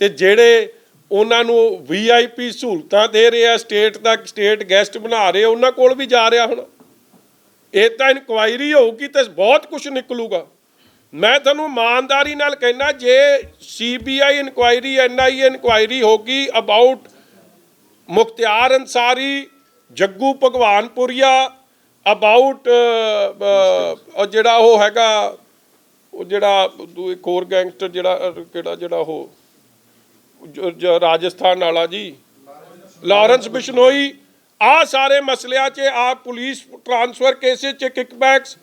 ਤੇ ਜਿਹੜੇ ਉਹਨਾਂ ਨੂੰ VIP ਸਹੂਲਤਾਂ ਦੇ ਰਹੇ ਆ, ਸਟੇਟ ਗੈਸਟ ਬਣਾ ਰਹੇ, ਉਹਨਾਂ ਕੋਲ ਵੀ ਜਾ ਰਿਹਾ ਹੁਣ। ਇਹ ਤਾਂ ਇਨਕੁਆਇਰੀ ਹੋਊਗੀ ਤੇ ਬਹੁਤ ਕੁਝ ਨਿਕਲੂਗਾ। ਮੈਂ ਤੁਹਾਨੂੰ ਇਮਾਨਦਾਰੀ ਨਾਲ ਕਹਿਣਾ, ਜੇ CBI ਇਨਕੁਆਇਰੀ NIA ਇਨਕੁਆਇਰੀ ਹੋਗੀ about Mukhtiar Ansari, Jaggu Bhagwanpuria, about ਜਿਹੜਾ ਉਹ ਹੈਗਾ, ਉਹ ਜਿਹੜਾ ਇੱਕ ਹੋਰ ਗੈਂਗਸਟਰ ਜਿਹੜਾ ਉਹ ਰਾਜਸਥਾਨ ਵਾਲਾ ਜੀ, ਲਾਰੈਂਸ ਬਿਸ਼ਨੋਈ, ਆਹ ਸਾਰੇ ਮਸਲਿਆਂ 'ਚ ਆ ਪੁਲਿਸ ਟਰਾਂਸਫਰ ਕੇਸਿਸ 'ਚ ਕਿਕਬੈਕਸ,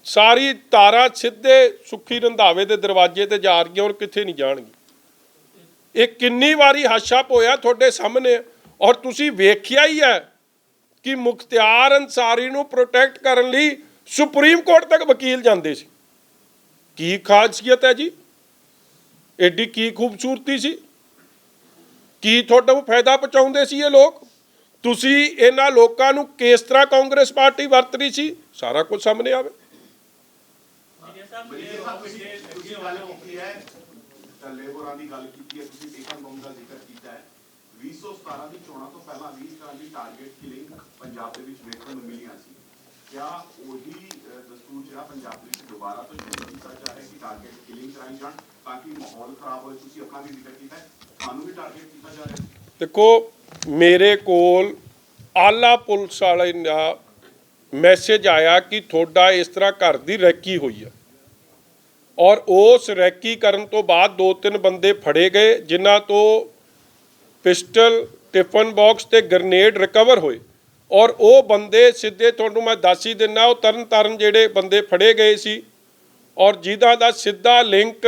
ਸਾਰੀ ਤਾਰਾਂ ਸਿੱਧੇ ਸੁੱਖੀ ਰੰਧਾਵੇ ਦੇ ਦਰਵਾਜ਼ੇ ਤੇ ਜਾ ਰਹੀਆਂ, ਔਰ ਕਿੱਥੇ ਨਹੀਂ ਜਾਣਗੀ। ਇਹ ਕਿੰਨੀ ਵਾਰੀ ਹਸ਼ਪ ਹੋਇਆ ਤੁਹਾਡੇ ਸਾਹਮਣੇ, ਔਰ ਤੁਸੀਂ ਵੇਖਿਆ ਹੀ ਹੈ ਕਿ ਮੁਖਤਿਆਰ ਅੰਸਾਰੀ ਨੂੰ ਪ੍ਰੋਟੈਕਟ ਕਰਨ ਲਈ ਸੁਪਰੀਮ ਕੋਰਟ ਤੱਕ ਵਕੀਲ ਜਾਂਦੇ ਸੀ। ਕੀ ਖਾਸੀਅਤ ਹੈ ਜੀ, ਐਡੀ ਕੀ ਖੂਬਸੂਰਤੀ ਸੀ, ਕੀ ਤੁਹਾਨੂੰ ਫਾਇਦਾ ਪਹੁੰਚਾਉਂਦੇ ਸੀ ਇਹ ਲੋਕ? ਤੁਸੀਂ ਇਹਨਾਂ ਲੋਕਾਂ ਨੂੰ ਕਿਸ ਤਰ੍ਹਾਂ ਕਾਂਗਰਸ ਪਾਰਟੀ ਵਰਤ ਰਹੀ ਸੀ, ਸਾਰਾ ਕੁਝ ਸਾਹਮਣੇ ਆਵੇ। ਲੇਬਰਾਂ ਦੀ ਗੱਲ ਕੀਤੀ ਹੈ ਤੁਸੀਂ, ਟੇਕਨ ਕੌਮ ਦਾ ਜ਼ਿਕਰ ਕੀਤਾ ਹੈ। 2017 ਦੀ ਚੋਣਾਂ ਤੋਂ ਪਹਿਲਾਂ ਵੀ ਇਸ ਤਰ੍ਹਾਂ ਦੀ ਟਾਰਗੇਟ ਕਿਲਿੰਗ ਪੰਜਾਬ ਦੇ ਵਿੱਚ ਵੇਖਣ ਨੂੰ ਮਿਲੀਆਂ ਸੀ। ਕਿਆ ਉਹੀ ਦਸਤੂਰ ਜਿਹੜਾ ਪੰਜਾਬ ਦੇ ਵਿੱਚ ਦੁਬਾਰਾ ਤੋਂ ਸ਼ੁਰੂ ਕੀਤਾ ਜਾ ਰਿਹਾ ਕਿ ਟਾਰਗੇਟ ਕਿਲਿੰਗ ਕਰਾਈ ਜਾਣ ਤਾਂ ਕਿ ਮਾਹੌਲ ਖਰਾਬ ਹੋਏ? ਤੁਸੀਂ ਆਪਣਾ ਵੀ ਜ਼ਿਕਰ ਕੀਤਾ ਹੈ, ਸਾਨੂੰ ਵੀ ਟਾਰਗੇਟ ਕੀਤਾ ਜਾ ਰਿਹਾ। ਦੇਖੋ, ਮੇਰੇ ਕੋਲ ਆਲਾ ਪੁਲਿਸ ਵਾਲੇ ਦਾ ਮੈਸੇਜ ਆਇਆ ਕਿ ਤੁਹਾਡਾ ਇਸ ਤਰ੍ਹਾਂ ਘਰ ਦੀ ਰੈਕੀ ਹੋਈ ਹੈ, ਔਰ ਉਸ ਰੈਕੀ ਕਰਨ ਤੋਂ ਬਾਅਦ 2-3 ਬੰਦੇ ਫੜੇ ਗਏ, ਜਿਨ੍ਹਾਂ ਤੋਂ ਪਿਸਟਲ, ਟਿਫਨ ਬਾਕਸ ਤੇ ਗ੍ਰਨੇਡ ਰਿਕਵਰ ਹੋਏ। ਔਰ ਉਹ ਬੰਦੇ ਸਿੱਧੇ ਤੁਹਾਨੂੰ ਮੈਂ ਦੱਸ ਹੀ ਦਿੰਦਾ, ਉਹ ਤਰਨ ਜਿਹੜੇ ਬੰਦੇ ਫੜੇ ਗਏ ਸੀ, ਔਰ ਜਿਹਦਾ ਦਾ ਸਿੱਧਾ ਲਿੰਕ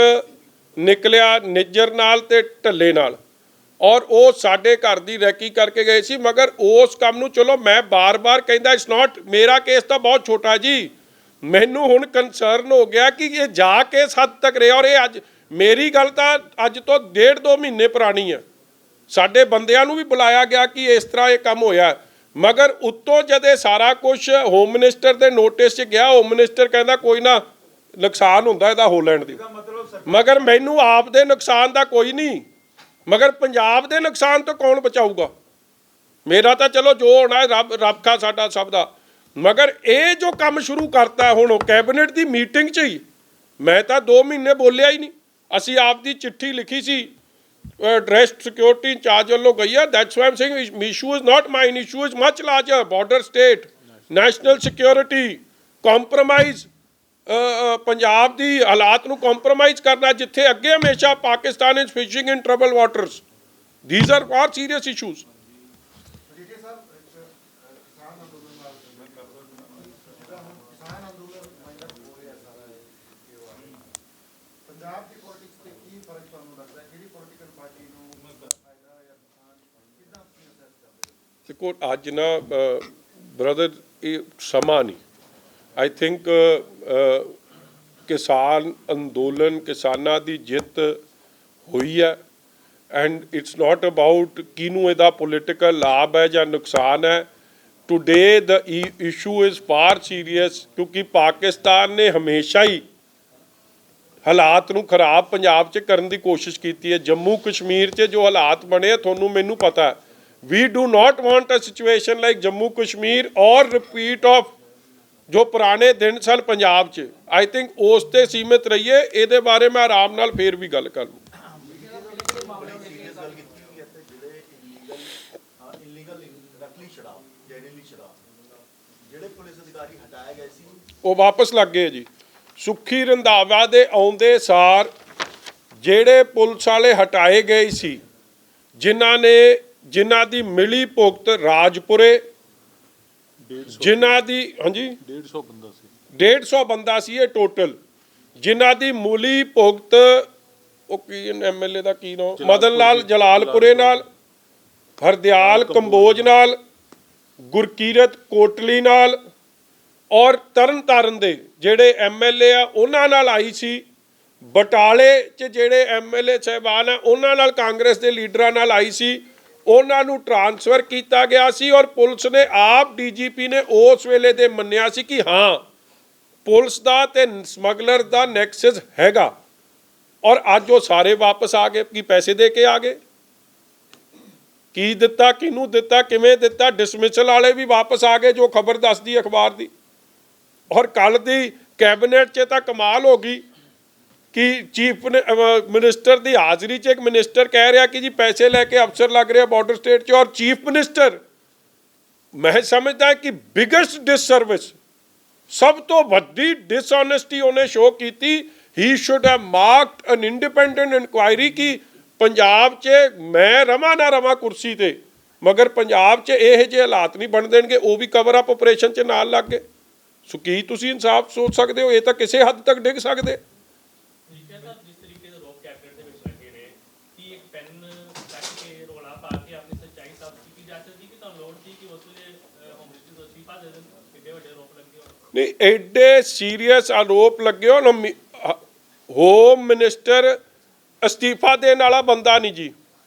ਨਿਕਲਿਆ ਨਿੱਜਰ ਨਾਲ ਤੇ ਢੱਲੇ ਨਾਲ, ਔਰ ਉਹ ਸਾਡੇ ਘਰ ਦੀ ਰੈਕੀ ਕਰਕੇ ਗਏ ਸੀ। ਮਗਰ ਉਸ ਕੰਮ ਨੂੰ, ਚਲੋ ਮੈਂ ਬਾਰ-ਬਾਰ ਕਹਿੰਦਾ ਇਟਸ ਨਾਟ, ਮੇਰਾ ਕੇਸ ਤਾਂ ਬਹੁਤ ਛੋਟਾ ਜੀ, ਮੈਨੂੰ ਹੁਣ ਕੰਸਰਨ ਹੋ ਗਿਆ ਕਿ ਇਹ ਜਾ ਕੇ ਹੱਦ ਤੱਕ ਰਿਹਾ। ਔਰ ਇਹ ਅੱਜ ਮੇਰੀ ਗੱਲ ਤਾਂ ਅੱਜ ਤੋਂ 1.5-2 ਮਹੀਨੇ ਪੁਰਾਣੀ ਹੈ। ਸਾਡੇ ਬੰਦਿਆਂ ਨੂੰ ਵੀ ਬੁਲਾਇਆ ਗਿਆ ਕਿ ਇਸ ਤਰ੍ਹਾਂ ਇਹ ਕੰਮ ਹੋਇਆ, ਮਗਰ ਉੱਤੋਂ ਜਦ ਇਹ ਸਾਰਾ ਕੁਝ ਹੋਮ ਮਿਨਿਸਟਰ ਦੇ ਨੋਟਿਸ 'ਚ ਗਿਆ, ਹੋਮ ਮਿਨਿਸਟਰ ਕਹਿੰਦਾ ਕੋਈ ਨਾ, ਨੁਕਸਾਨ ਹੁੰਦਾ ਇਹਦਾ ਹੋਲੈਂਡ ਦੀ, ਮਗਰ ਮੈਨੂੰ ਆਪ ਦੇ ਨੁਕਸਾਨ ਦਾ ਕੋਈ ਨਹੀਂ, ਮਗਰ ਪੰਜਾਬ ਦੇ ਨੁਕਸਾਨ ਤੋਂ ਕੌਣ ਬਚਾਊਗਾ? ਮੇਰਾ ਤਾਂ ਚਲੋ ਜੋ ਹੋਣਾ ਰੱਬ ਖਾ ਸਾਡਾ ਸਭ ਦਾ, ਮਗਰ ਇਹ ਜੋ ਕੰਮ ਸ਼ੁਰੂ ਕਰਤਾ ਹੁਣ ਉਹ ਕੈਬਨਿਟ ਦੀ ਮੀਟਿੰਗ 'ਚ ਹੀ, ਮੈਂ ਤਾਂ 2 ਮਹੀਨੇ ਬੋਲਿਆ ਹੀ ਨਹੀਂ। ਅਸੀਂ ਆਪ ਦੀ ਚਿੱਠੀ ਲਿਖੀ ਸੀ, ਡਰੈਸਡ ਸਿਕਿਉਰਿਟੀ ਇੰਚਾਰਜ ਵੱਲੋਂ ਗਈ ਹੈ। That's why I'm saying issue is not mine, issue is much larger, border state, national security, compromise, Punjab ਦੀ ਹਾਲਾਤ ਨੂੰ ਕੰਪਰੋਮਾਈਜ਼ ਕਰਨਾ, ਜਿੱਥੇ ਅੱਗੇ ਹਮੇਸ਼ਾ Pakistan is fishing in trouble waters. These are far serious issues. ਦੇਖੋ, ਅੱਜ ਨਾ ਬ੍ਰਦਰ ਇਹ ਸਮਾਂ ਨਹੀਂ, ਆਈ ਥਿੰਕ ਕਿਸਾਨ ਅੰਦੋਲਨ, ਕਿਸਾਨਾਂ ਦੀ ਜਿੱਤ ਹੋਈ ਹੈ, ਐਂਡ ਇਟਸ ਨਾਟ ਅਬਾਊਟ ਕਿਹਨੂੰ ਇਹਦਾ ਪੋਲੀਟੀਕਲ ਲਾਭ ਹੈ ਜਾਂ ਨੁਕਸਾਨ ਹੈ। Today the issue is far serious, ਕਿਉਂਕਿ ਪਾਕਿਸਤਾਨ ਨੇ ਹਮੇਸ਼ਾ ਹੀ ਹਾਲਾਤ ਨੂੰ ਖਰਾਬ ਪੰਜਾਬ 'ਚ ਕਰਨ ਦੀ ਕੋਸ਼ਿਸ਼ ਕੀਤੀ ਹੈ। ਜੰਮੂ ਕਸ਼ਮੀਰ 'ਚ ਜੋ ਹਾਲਾਤ ਬਣੇ ਤੁਹਾਨੂੰ ਮੈਨੂੰ ਪਤਾ ਹੈ। We do not want a situation like Jammu Kashmir or repeat of ਜੋ ਪੁਰਾਣੇ ਦਿਨ ਸਨ ਪੰਜਾਬ 'ਚ। ਆਈ ਥਿੰਕ ਉਸ 'ਤੇ ਸੀਮਿਤ ਰਹੀਏ, ਇਹਦੇ ਬਾਰੇ ਮੈਂ ਆਰਾਮ ਨਾਲ ਫੇਰ ਵੀ ਗੱਲ ਕਰ ਲੂੰ। ਜਿਹੜੇ ਪੁਲਿਸ ਅਧਿਕਾਰੀ ਹਟਾਏ ਗਏ ਸੀ ਉਹ ਵਾਪਸ ਲੱਗ ਗਏ ਜੀ। ਸੁੱਖੀ ਰੰਧਾਵਾ ਦੇ ਆਉਂਦੇ ਸਾਰ ਜਿਹੜੇ ਪੁਲਿਸ ਵਾਲੇ ਹਟਾਏ ਗਏ ਸੀ, ਜਿਨ੍ਹਾਂ ਦੀ ਮਿਲੀ ਭੁਗਤ ਰਾਜਪੁਰੇ, ਜਿਨ੍ਹਾਂ ਦੀ ਹਾਂਜੀ 150 ਬੰਦਾ ਸੀ 150 ਬੰਦਾ ਸੀ ਇਹ ਟੋਟਲ, ਜਿਨ੍ਹਾਂ ਦੀ ਮਿਲੀ ਭੁਗਤ ਉਹ ਕੀ ਐਮਐਲਏ ਦਾ ਕੀ ਨਾਮ, ਮਦਨ ਲਾਲ ਜਲਾਲਪੁਰੇ ਨਾਲ, ਹਰਦਿਆਲ ਕੰਬੋਜ ਨਾਲ, ਗੁਰਕੀਰਤ ਕੋਟਲੀ ਨਾਲ ਔਰ ਤਰਨਤਾਰਨ ਦੇ ਜਿਹੜੇ ਐਮਐਲਏ ਆ ਉਹਨਾਂ ਨਾਲ ਆਈ ਸੀ। ਬਟਾਲੇ 'ਚ ਜਿਹੜੇ ਐਮਐਲਏ ਸਾਹਿਬਾਨ ਆ ਉਹਨਾਂ ਨਾਲ, ਕਾਂਗਰਸ ਦੇ ਲੀਡਰਾਂ ਨਾਲ ਆਈ ਸੀ। ਉਹਨਾਂ ਨੂੰ ਟ੍ਰਾਂਸਫਰ ਕੀਤਾ ਗਿਆ ਸੀ ਔਰ ਪੁਲਿਸ ਨੇ ਆਪ ਡੀਜੀਪੀ ਨੇ ਉਸ ਵੇਲੇ ਦੇ ਮੰਨਿਆ ਸੀ ਕਿ ਹਾਂ ਪੁਲਿਸ ਦਾ ਤੇ ਸਮਗਲਰ ਦਾ ਨੈਕਸਸ ਹੈਗਾ। ਔਰ ਅੱਜ ਉਹ ਸਾਰੇ ਵਾਪਸ ਆ ਗਏ। ਕੀ ਪੈਸੇ ਦੇ ਕੇ ਆ ਗਏ? ਕੀ ਦਿੱਤਾ, ਕਿਹਨੂੰ ਦਿੱਤਾ, ਕਿਵੇਂ ਦਿੱਤਾ? ਡਿਸਮਿਸਲ ਵਾਲੇ ਵੀ ਵਾਪਸ ਆ ਗਏ, ਜੋ ਖਬਰ ਦੱਸਦੀ ਅਖਬਾਰ ਦੀ। ਔਰ ਕੱਲ ਦੀ ਕੈਬਨਿਟ 'ਚ ਤਾਂ ਕਮਾਲ ਹੋ ਗਈ ਕਿ ਚੀਫ ਮਿਨਿਸਟਰ ਦੀ ਹਾਜ਼ਰੀ 'ਚ ਇੱਕ ਮਿਨਿਸਟਰ ਕਹਿ ਰਿਹਾ ਕਿ ਜੀ ਪੈਸੇ ਲੈ ਕੇ ਅਫਸਰ ਲੱਗ ਰਿਹਾ ਬਾਰਡਰ ਸਟੇਟ 'ਚ, ਔਰ ਚੀਫ ਮਿਨਿਸਟਰ, ਮੈਂ ਸਮਝਦਾ ਕਿ ਬਿਗੇਸਟ ਡਿਸਸਰਵਿਸ, ਸਭ ਤੋਂ ਵੱਡੀ ਡਿਸਓਨੈਸਟੀ ਉਹਨੇ ਸ਼ੋਅ ਕੀਤੀ। He should have marked an independent inquiry ਕਿ ਪੰਜਾਬ 'ਚ ਮੈਂ ਰਵਾਂ ਨਾ ਰਵਾਂ ਕੁਰਸੀ ਤੇ, ਮਗਰ ਪੰਜਾਬ 'ਚ ਇਹੋ ਜਿਹੇ ਹਾਲਾਤ ਨਹੀਂ ਬਣ ਦੇਣਗੇ। ਉਹ ਵੀ ਕਵਰ ਅਪ ਆਪਰੇਸ਼ਨ 'ਚ ਨਾਲ ਲੱਗ ਗਏ। ਸੋ ਕੀ ਤੁਸੀਂ ਇਨਸਾਫ ਸੋਚ ਸਕਦੇ ਹੋ? ਇਹ ਤਾਂ ਕਿਸੇ ਹੱਦ ਤੱਕ ਡਿੱਗ ਸਕਦੇ। ਜਿਸ ਤਰੀਕੇ ਦੇ ਲੋਕ ਕੈਬਨਿਟ ਦੇ ਵਿੱਚ ਲੱਗੇ ਨੇ, ਕੀ ਇੱਕ ਪੈਨ ਕੱਟ ਕੇ ਰੋਲਾ ਪਾ ਕੇ ਆਪਣੀ ਸੱਚਾਈ ਸਾਬਤ ਕੀਤੀ ਜਾ ਸਕਦੀ ਕਿ ਤੁਹਾਨੂੰ ਲੋੜ ਸੀ ਕਿ ਉਸ ਵੇਲੇ ਹੋਮ ਮਿਨਿਸਟਰ ਤੋਂ ਅਸਤੀਫਾ ਦੇ ਦੇਣ? ਕਿੱਡੇ ਵੱਡੇ ਆਰੋਪ ਲੱਗੇ ਹੋਣ। ਨਹੀਂ, ਐਡੇ ਸੀਰੀਅਸ ਆਰੋਪ ਲੱਗੇ ਹੋਣ। ਹੋਮ ਮਿਨਿਸਟਰ ਅਸਤੀਫਾ ਦੇਣ ਵਾਲਾ ਬੰਦਾ ਨਹੀਂ ਜੀ,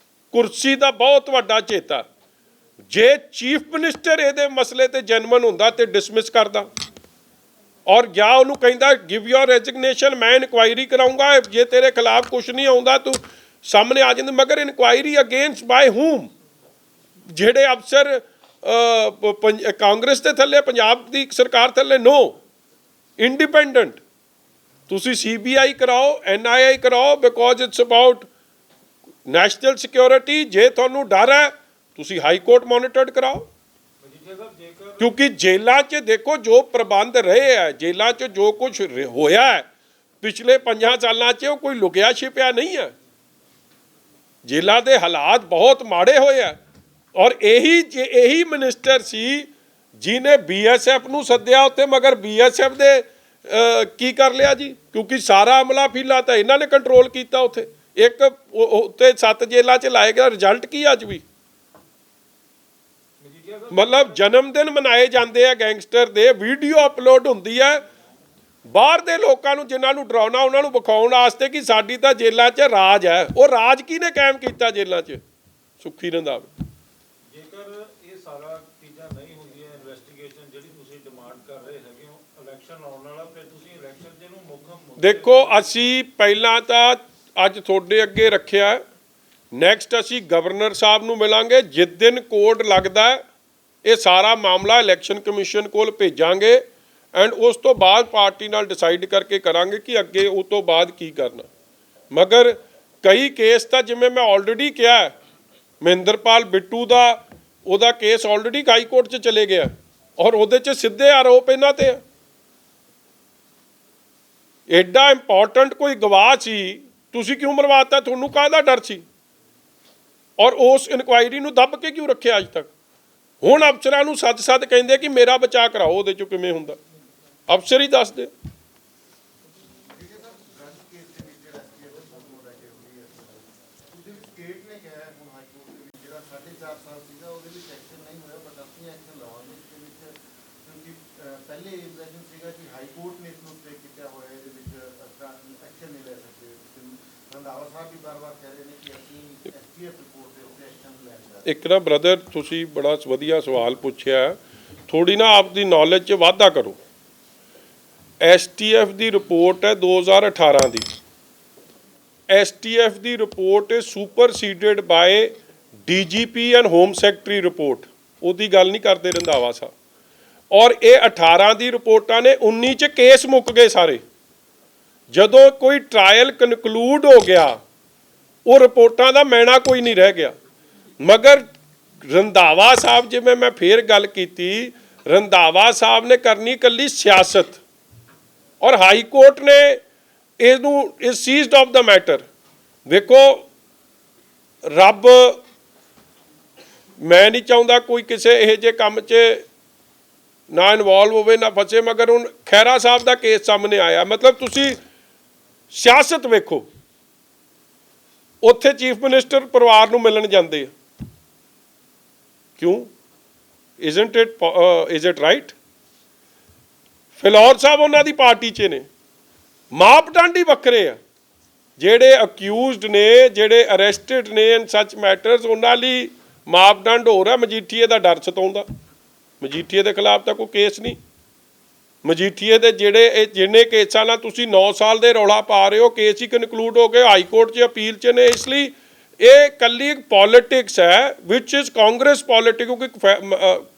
ਕੁਰਸੀ ਦਾ ਬਹੁਤ ਵੱਡਾ ਚੇਤਾ। ਜੇ ਚੀਫ ਮਿਨਿਸਟਰ ਇਹਦੇ ਮਸਲੇ ਤੇ ਜੈਨੂਇਨ ਹੁੰਦਾ ਤੇ ਡਿਸਮਿਸ ਕਰਦਾ, ਔਰ ਜਾਂ ਉਹਨੂੰ ਕਹਿੰਦਾ ਗਿਵ ਯੋਰ ਰੈਜ਼ਿਗਨੇਸ਼ਨ, ਮੈਂ ਇਨਕੁਆਇਰੀ ਕਰਾਉਂਗਾ, ਜੇ ਤੇਰੇ ਖਿਲਾਫ ਕੁਝ ਨਹੀਂ ਆਉਂਦਾ ਤੂੰ ਸਾਹਮਣੇ ਆ ਜਾਂਦੇ। ਮਗਰ ਇਨਕੁਆਇਰੀ ਅਗੇਂਸਟ ਬਾਈ ਹੂਮ? ਜਿਹੜੇ ਅਫਸਰ ਕਾਂਗਰਸ ਦੇ ਥੱਲੇ, ਪੰਜਾਬ ਦੀ ਸਰਕਾਰ ਥੱਲੇ? ਨੋ, ਇੰਡੀਪੈਂਡੈਂਟ। ਤੁਸੀਂ ਸੀਬੀਆਈ ਕਰਾਓ, ਐਨਆਈਏ ਕਰਾਓ, because it's about national security. ਜੇ ਤੁਹਾਨੂੰ ਡਰ ਹੈ ਤੁਸੀਂ ਹਾਈ ਕੋਰਟ ਮੋਨੀਟਰਡ ਕਰਾਓ। ਕਿਉਂਕਿ ਜੇਲ੍ਹਾਂ 'ਚ ਦੇਖੋ ਜੋ ਪ੍ਰਬੰਧ ਰਹੇ ਹੈ, ਜੇਲ੍ਹਾਂ 'ਚ ਜੋ ਕੁਝ ਹੋਇਆ ਹੈ ਪਿਛਲੇ 5 ਸਾਲਾਂ 'ਚ, ਉਹ ਕੋਈ ਲੁਕਿਆ ਛਿਪਿਆ ਨਹੀਂ ਹੈ। ਜੇਲ੍ਹਾਂ ਦੇ ਹਾਲਾਤ ਬਹੁਤ ਮਾੜੇ ਹੋਏ ਆ। ਔਰ ਇਹੀ ਮਿਨਿਸਟਰ ਸੀ ਜਿਹਨੇ ਬੀਐਸਐਫ ਨੂੰ ਸੱਦਿਆ ਉੱਥੇ, ਮਗਰ ਬੀਐਸਐਫ ਦੇ ਕੀ ਕਰ ਲਿਆ ਜੀ? ਕਿਉਂਕਿ ਸਾਰਾ ਅਮਲਾ ਫਿਲਾ ਤਾਂ ਇਹਨਾਂ ਨੇ ਕੰਟਰੋਲ ਕੀਤਾ ਉੱਥੇ। ਇੱਕ ਉੱਤੇ 7 ਜੇਲ੍ਹਾਂ 'ਚ ਲਾਏ ਗਿਆ, ਰਿਜ਼ਲਟ ਕੀ ਅੱਜ ਵੀ? ਮਤਲਬ ਜਨਮ ਦਿਨ ਮਨਾਏ ਜਾਂਦੇ ਆ ਗੈਂਗਸਟਰ ਦੇ, ਵੀਡੀਓ ਅਪਲੋਡ ਹੁੰਦੀ ਹੈ ਬਾਹਰ ਦੇ ਲੋਕਾਂ ਨੂੰ, ਜਿਨ੍ਹਾਂ ਨੂੰ ਡਰਾਉਣਾ, ਉਹਨਾਂ ਨੂੰ ਵਿਖਾਉਣ ਵਾਸਤੇ ਕਿ ਸਾਡੀ ਤਾਂ ਜੇਲ੍ਹਾਂ 'ਚ ਰਾਜ ਹੈ। ਉਹ ਰਾਜ ਕਿਹਨੇ ਕਾਇਮ ਕੀਤਾ ਜੇਲ੍ਹਾਂ 'ਚ? ਸੁੱਖੀ ਰੰਧਾਵਾ। ਜੇਕਰ ਇਹ ਸਾਰਾ ਚੀਜ਼ਾਂ ਨਹੀਂ ਹੁੰਦੀਆਂ, ਇਨਵੈਸਟੀਗੇਸ਼ਨ ਜਿਹੜੀ ਤੁਸੀਂ ਡਿਮਾਂਡ ਕਰ ਰਹੇ ਹੈਗੇ ਹੋ, ਇਲੈਕਸ਼ਨ ਆਉਣ ਵਾਲਾ, ਫਿਰ ਤੁਸੀਂ ਇਲੈਕਸ਼ਨ ਜਿਹਨੂੰ ਮੁੱਖ ਦੇਖੋ, ਅਸੀਂ ਪਹਿਲਾਂ ਤਾਂ ਅੱਜ ਤੁਹਾਡੇ ਅੱਗੇ ਰੱਖਿਆ, ਨੈਕਸਟ ਅਸੀਂ ਗਵਰਨਰ ਸਾਹਿਬ ਨੂੰ ਮਿਲਾਂਗੇ। ਜਿਸ ਦਿਨ ਕੋਡ ਲੱਗਦਾ ਇਹ ਸਾਰਾ ਮਾਮਲਾ ਇਲੈਕਸ਼ਨ ਕਮਿਸ਼ਨ ਕੋਲ ਭੇਜਾਂਗੇ ਐਂਡ ਉਸ ਤੋਂ ਬਾਅਦ ਪਾਰਟੀ ਨਾਲ ਡਿਸਾਈਡ ਕਰਕੇ ਕਰਾਂਗੇ ਕਿ ਅੱਗੇ ਉਸ ਤੋਂ ਬਾਅਦ ਕੀ ਕਰਨਾ। ਮਗਰ ਕਈ ਕੇਸ ਤਾਂ ਜਿਵੇਂ ਮੈਂ ਆਲਰੇਡੀ ਕਿਹਾ, ਮਹਿੰਦਰਪਾਲ ਬਿੱਟੂ ਦਾ ਉਹਦਾ ਕੇਸ ਆਲਰੇਡੀ ਹਾਈ ਕੋਰਟ 'ਚ ਚਲੇ ਗਿਆ ਔਰ ਉਹਦੇ 'ਚ ਸਿੱਧੇ ਆਰੋਪ ਇਹਨਾਂ ਤੇ ਆ। ਐਡਾ ਇੰਪੋਰਟੈਂਟ ਕੋਈ ਗਵਾਹ ਸੀ, ਤੁਸੀਂ ਕਿਉਂ ਮਰਵਾਤਾ? ਤੁਹਾਨੂੰ ਕਾਹਦਾ ਡਰ ਸੀ? ਔਰ ਉਸ ਇਨਕੁਆਇਰੀ ਨੂੰ ਦੱਬ ਕੇ ਕਿਉਂ ਰੱਖਿਆ ਅੱਜ ਤੱਕ? ਹੁਣ ਅਫਸਰਾਂ ਨੂੰ ਸੱਦ ਕਹਿੰਦੇ ਕਿ ਮੇਰਾ ਬਚਾਅ ਕਰਾਓ। ਉਹਦੇ 'ਚੋਂ ਕਿਵੇਂ ਹੁੰਦਾ? ਅਫਸਰ ਹੀ ਦੱਸ ਦੇ। ਪਹਿਲੇ ਇਲੈਕਸ਼ਨ ਸੀਗਾ ਕਿ ਹਾਈ ਕੋਰਟ ਨੇ ਇਸ ਨੂੰ ਸਟੇ ਕੀਤਾ ਹੋਇਆ, ਇਹਦੇ ਵਿੱਚ ਐਕਸ਼ਨ ਨਹੀਂ ਲੈ ਸਕਦੇ। ਰੰਧਾਵਾ ਸਾਹਿਬ ਵੀ ਬਾਰ-ਬਾਰ ਕਹਿ ਰਹੇ ਨੇ ਕਿ ਅਸੀਂ ਐਸਟੀਐਫ ਰਿਪੋਰਟ ਦੇ ਉੱਤੇ ਐਕਸ਼ਨ ਲੈਣਾ। ਇੱਕ ਨਾ ਬ੍ਰਦਰ, ਤੁਸੀਂ ਬੜਾ ਵਧੀਆ ਸਵਾਲ ਪੁੱਛਿਆ, ਥੋੜੀ ਨਾ ਆਪਦੀ ਨੌਲੇਜ 'ਚ ਵਾਧਾ ਕਰੋ। ਐਸਟੀਐਫ ਦੀ ਰਿਪੋਰਟ ਹੈ 2018 ਦੀ। ਐਸਟੀਐਫ ਦੀ report is superseded by DGP and home secretary report. ਉਹਦੀ ਗੱਲ ਨਹੀਂ ਕਰਦੇ ਰੰਧਾਵਾ ਸਾਹਿਬ। ਔਰ ਇਹ 18 ਦੀ ਰਿਪੋਰਟਾਂ ਨੇ, 19 'ਚ ਕੇਸ ਮੁੱਕ ਗਏ ਸਾਰੇ। ਜਦੋਂ ਕੋਈ ਟਰਾਇਲ ਕਨਕਲੂਡ ਹੋ ਗਿਆ, ਉਹ ਰਿਪੋਰਟਾਂ ਦਾ ਮੈਣਾ ਕੋਈ ਨਹੀਂ ਰਹਿ ਗਿਆ। ਮਗਰ ਰੰਧਾਵਾ ਸਾਹਿਬ, ਜਿਵੇਂ ਮੈਂ ਫੇਰ ਗੱਲ ਕੀਤੀ, ਰੰਧਾਵਾ ਸਾਹਿਬ ਨੇ ਕਰਨੀ ਇਕੱਲੀ ਸਿਆਸਤ, ਔਰ ਹਾਈ ਕੋਰਟ ਨੇ ਇਹਨੂੰ ਇਸ ਸੀਜ਼ਡ ਆਫ ਦਾ ਮੈਟਰ। ਵੇਖੋ ਰੱਬ, ਮੈਂ ਨਹੀਂ ਚਾਹੁੰਦਾ ਕੋਈ ਕਿਸੇ ਇਹੋ ਜਿਹੇ ਕੰਮ 'ਚ ਨਾ ਇਨਵੋਲਵ ਹੋਵੇ ਨਾ ਫਸੇ, ਮਗਰ ਹੁਣ ਖਹਿਰਾ ਸਾਹਿਬ ਦਾ ਕੇਸ ਸਾਹਮਣੇ ਆਇਆ, ਮਤਲਬ ਤੁਸੀਂ ਸਿਆਸਤ ਵੇਖੋ। ਉੱਥੇ ਚੀਫ ਮਿਨਿਸਟਰ ਪਰਿਵਾਰ ਨੂੰ ਮਿਲਣ ਜਾਂਦੇ ਆ, ਕਿਉਂ? isn't it is it right? Phillaur ਸਾਹਿਬ ਉਹਨਾਂ ਦੀ ਪਾਰਟੀ 'ਚ ਨੇ, ਮਾਪਦੰਡ ਹੀ ਵੱਖਰੇ ਆ। ਜਿਹੜੇ ਅਕਿਊਜ਼ਡ ਨੇ, ਜਿਹੜੇ ਅਰੈਸਟਡ ਨੇ ਇਨ ਸੱਚ ਮੈਟਰਸ, ਉਹਨਾਂ ਲਈ ਮਾਪਦੰਡ ਹੋ ਰਿਹਾ। ਮਜੀਠੀਏ ਦਾ ਡਰ ਸਤਾਉਂਦਾ, ਮਜੀਠੀਏ ਦੇ ਖਿਲਾਫ ਤਾਂ ਕੋਈ ਕੇਸ ਨਹੀਂ। ਮਜੀਠੀਏ ਦੇ ਜਿੰਨੇ ਕੇਸਾਂ ਨਾਲ ਤੁਸੀਂ 9 ਸਾਲ ਦੇ ਰੌਲਾ ਪਾ ਰਹੇ ਹੋ, ਕੇਸ ਹੀ ਕਨਕਲੂਡ ਹੋ ਗਏ, ਹਾਈ ਕੋਰਟ 'ਚ ਅਪੀਲ 'ਚ ਨੇ। ਇਸ ਲਈ ਇਹ ਇਕੱਲੀ ਇੱਕ ਪੋਲੀਟਿਕਸ ਹੈ ਵਿਚ ਇਜ਼ ਕਾਂਗਰਸ ਪੋਲੀਟਿਕ, ਕਿਉਂਕਿ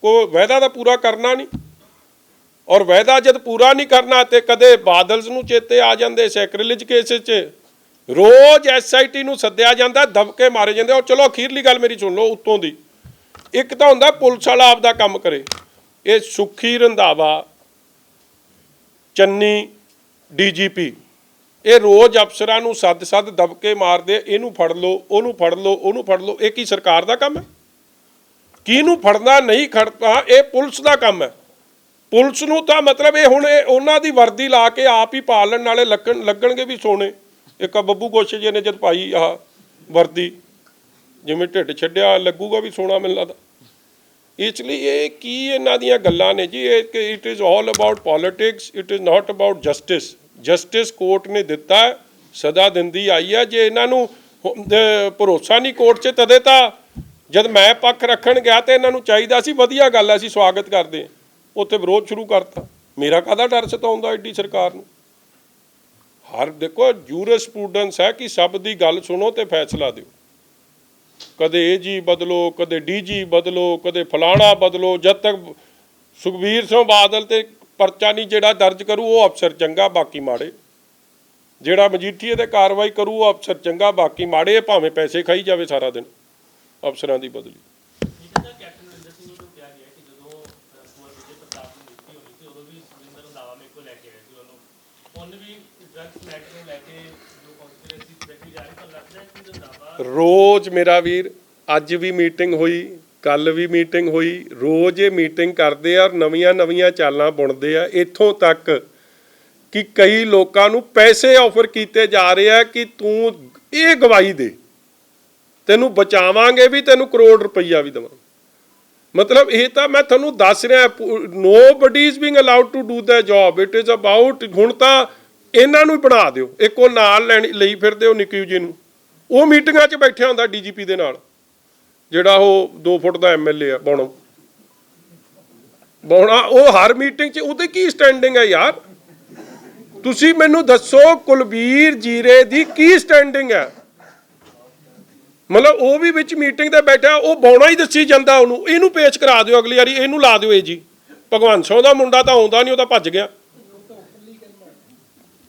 ਕੋਈ ਵਾਅਦਾ ਦਾ ਪੂਰਾ ਕਰਨਾ ਨਹੀਂ, ਔਰ ਵਾਅਦਾ ਜਦ ਪੂਰਾ ਨਹੀਂ ਕਰਨਾ ਤੇ ਕਦੇ ਬਾਦਲਸ ਨੂੰ ਚੇਤੇ ਆ ਜਾਂਦੇ ਸੈਕਰਿਲੇਜ ਕੇਸ 'ਚ, ਰੋਜ਼ SIT ਨੂੰ ਸੱਦਿਆ ਜਾਂਦਾ, ਦਬਕੇ ਮਾਰੇ ਜਾਂਦੇ। ਔਰ ਚਲੋ ਅਖੀਰਲੀ ਗੱਲ ਮੇਰੀ ਸੁਣ ਲਓ ਉੱਤੋਂ ਦੀ, ਇੱਕ ਤਾਂ ਹੁੰਦਾ ਪੁਲਿਸ ਵਾਲਾ ਆਪਦਾ ਕੰਮ ਕਰੇ, ਇਹ ਸੁੱਖੀ ਰੰਧਾਵਾ, ਚੰਨੀ, DGP, ਇਹ ਰੋਜ਼ ਅਫਸਰਾਂ ਨੂੰ ਸੱਦ ਦਬਕੇ ਮਾਰਦੇ, ਇਹਨੂੰ ਫੜ ਲਓ, ਉਹਨੂੰ ਫੜ ਲਓ, ਉਹਨੂੰ ਫੜ ਲਓ। ਇਹ ਕੀ ਸਰਕਾਰ ਦਾ ਕੰਮ ਹੈ? ਕਿਹਨੂੰ ਫੜਨਾ ਨਹੀਂ ਖੜਨਾ ਇਹ ਪੁਲਿਸ ਦਾ ਕੰਮ ਹੈ। ਪੁਲਿਸ ਨੂੰ ਤਾਂ ਮਤਲਬ ਇਹ ਹੁਣ ਉਹਨਾਂ ਦੀ ਵਰਦੀ ਲਾ ਕੇ ਆਪ ਹੀ ਪਾਲਣ ਨਾਲੇ ਲੱਗਣਗੇ ਵੀ ਸੋਨੇ। ਇੱਕ ਬੱਬੂ ਗੋਸ਼ੇ ਜੀ ਨੇ ਜਦ ਪਾਈ ਆਹ ਵਰਦੀ, ਜਿਵੇਂ ਢਿੱਡ ਛੱਡਿਆ ਲੱਗੂਗਾ ਵੀ ਸੋਨਾ ਮਿਲਣਾ ਦਾ। ਇਸ ਲਈ ਇਹ ਕੀ ਇਹਨਾਂ ਦੀਆਂ ਗੱਲਾਂ ਨੇ ਜੀ? It is all about politics, it is not about justice. Justice court ਨੇ ਦਿੱਤਾ, ਸਜ਼ਾ ਦਿੰਦੀ ਆਈ ਹੈ। ਜੇ ਇਹਨਾਂ ਨੂੰ ਭਰੋਸਾ ਨਹੀਂ ਕੋਰਟ 'ਚ, ਤਦੇ ਤਾਂ ਜਦ ਮੈਂ ਪੱਖ ਰੱਖਣ ਗਿਆ ਤੇ ਇਹਨਾਂ ਨੂੰ ਚਾਹੀਦਾ ਸੀ, ਵਧੀਆ ਗੱਲ ਹੈ, ਅਸੀਂ ਸਵਾਗਤ ਕਰਦੇ ਹਾਂ, ਉੱਥੇ ਵਿਰੋਧ ਸ਼ੁਰੂ ਕਰਤਾ। ਮੇਰਾ ਕਾਹਦਾ ਡਰ ਸਤਾਉਂਦਾ ਐਡੀ ਸਰਕਾਰ ਨੂੰ? ਹਰ ਦੇਖੋ ਜੂਰਿਸਪ੍ਰੂਡੈਂਸ ਹੈ ਕਿ ਸਭ ਦੀ ਗੱਲ ਸੁਣੋ ਤੇ ਫੈਸਲਾ ਦਿਓ। ਕਦੇ AG ਬਦਲੋ, ਕਦੇ DG ਬਦਲੋ, ਕਦੇ ਫਲਾਣਾ ਬਦਲੋ। ਜਦ ਤੱਕ ਸੁਖਬੀਰ ਸਿੰਘ ਬਾਦਲ ਤੇ ਪਰਚਾ ਨਹੀਂ ਜਿਹੜਾ ਦਰਜ ਕਰੂ ਉਹ ਅਫਸਰ ਚੰਗਾ, ਬਾਕੀ ਮਾੜੇ। ਜਿਹੜਾ ਮਜੀਠੀਏ ਤੇ ਕਾਰਵਾਈ ਕਰੂ ਉਹ ਅਫਸਰ ਚੰਗਾ, ਬਾਕੀ ਮਾੜੇ। ਭਾਵੇਂ ਪੈਸੇ ਖਾਈ ਜਾਵੇ ਸਾਰਾ ਦਿਨ ਅਫਸਰਾਂ ਦੀ ਬਦਲੀ। ਕੈਪਟਨ ਅਮਰਿੰਦਰ ਸਿੰਘ ਨੂੰ ਕਿਹਾ ਗਿਆ ਕਿ ਜਦੋਂ ਕੁਮਾਰ ਵਿਜੇ ਪ੍ਰਤਾਪ ਨੂੰ ਨਿਯੁਕਤੀ ਹੋਈ ਸੀ ਉਦੋਂ ਵੀ ਸੁਰਿੰਦਰ ਰੰਧਾਵਾ ਮੇਰੇ ਕੋਲ ਲੈ ਕੇ ਆਏ ਸੀ ਉਹਨੂੰ। ਹੁਣ ਵੀ ਡਰੱਗਸ ਮੈਟਰ ਨੂੰ ਲੈ ਕੇ ਜੋ ਕੌਂਸਪੀਰੇਸੀ ਦੇਖੀ ਜਾ ਰਹੀ, ਤਾਂ ਲੱਗਦਾ ਹੈ ਕਿ ਰੰਧਾਵਾ ਰੋਜ਼ ਮੇਰਾ ਵੀਰ, ਅੱਜ ਵੀ ਮੀਟਿੰਗ ਹੋਈ, ਕੱਲ ਵੀ ਮੀਟਿੰਗ ਹੋਈ, ਰੋਜ਼ ਇਹ ਮੀਟਿੰਗ ਕਰਦੇ ਆ, ਨਵੀਆਂ ਚਾਲਾਂ ਬੁਣਦੇ ਆ। ਇੱਥੋਂ ਤੱਕ ਕਿ ਕਈ ਲੋਕਾਂ ਨੂੰ ਪੈਸੇ ਆਫਰ ਕੀਤੇ ਜਾ ਰਹੇ ਆ ਕਿ ਤੂੰ ਇਹ ਗਵਾਹੀ ਦੇ, ਤੈਨੂੰ ਬਚਾਵਾਂਗੇ ਵੀ, ਤੈਨੂੰ ਕਰੋੜ ਰੁਪਈਆ ਵੀ ਦੇਵਾਂਗੇ। ਮਤਲਬ ਇਹ ਤਾਂ ਮੈਂ ਤੁਹਾਨੂੰ ਦੱਸ ਰਿਹਾ, nobody is being allowed to do the job. It is about, ਹੁਣ ਤਾਂ ਇਹਨਾਂ ਨੂੰ ਹੀ ਬਣਾ ਦਿਓ। ਇੱਕ ਉਹ ਨਾਲ ਲਈ ਫਿਰਦੇ ਹੋ ਨਿੱਕੀ ਜੀ ਨੂੰ, ਉਹ ਮੀਟਿੰਗਾਂ 'ਚ ਬੈਠਿਆ ਹੁੰਦਾ DGP ਦੇ ਨਾਲ, ਜਿਹੜਾ ਉਹ 2 ਫੁੱਟ ਦਾ MLA ਆ, ਬੌਣਾ। ਉਹ ਹਰ ਮੀਟਿੰਗ 'ਚ ਉਹਦੇ ਕੀ ਸਟੈਂਡਿੰਗ ਹੈ ਯਾਰ? ਤੁਸੀਂ ਮੈਨੂੰ ਦੱਸੋ ਕੁਲਬੀਰ ਜੀਰੇ ਦੀ ਕੀ ਸਟੈਂਡਿੰਗ ਹੈ? ਮਤਲਬ ਉਹ ਵੀ ਵਿੱਚ ਮੀਟਿੰਗ ਤੇ ਬੈਠਾ, ਉਹ ਬੌਣਾ ਹੀ ਦੱਸੀ ਜਾਂਦਾ ਉਹਨੂੰ। ਇਹਨੂੰ ਪੇਸ਼ ਕਰਾ ਦਿਓ ਅਗਲੀ ਵਾਰੀ, ਇਹਨੂੰ ਲਾ ਦਿਓ AG। ਭਗਵੰਤ ਸਿੰਘ ਦਾ ਮੁੰਡਾ ਤਾਂ ਆਉਂਦਾ ਨਹੀਂ, ਉਹ ਤਾਂ ਭੱਜ ਗਿਆ।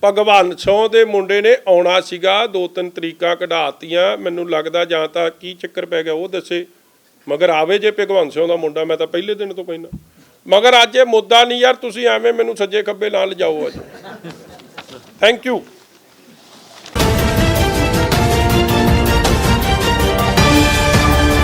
ਭਗਵੰਤ ਸਿੰਘ ਦੇ ਮੁੰਡੇ ਨੇ ਆਉਣਾ ਸੀਗਾ, 2-3 ਤਰੀਕਾਂ ਕਢਾਤੀਆਂ। ਮੈਨੂੰ ਲੱਗਦਾ ਜਾਂ ਤਾਂ ਕੀ ਚੱਕਰ ਪੈ ਗਿਆ ਉਹ ਦੱਸੇ, ਮਗਰ ਆਵੇ ਜੇ ਭਗਵੰਤ ਸਿੰਘ ਦਾ ਮੁੰਡਾ। ਮੈਂ ਤਾਂ ਪਹਿਲੇ ਦਿਨ ਤੋਂ ਕਹਿੰਦਾ, ਮਗਰ ਅੱਜ ਇਹ ਮੁੱਦਾ ਨਹੀਂ ਯਾਰ। ਤੁਸੀਂ ਐਵੇਂ ਮੈਨੂੰ ਸੱਜੇ ਖੱਬੇ ਨਾਲ ਲਿਜਾਓ ਅੱਜ। Thank you.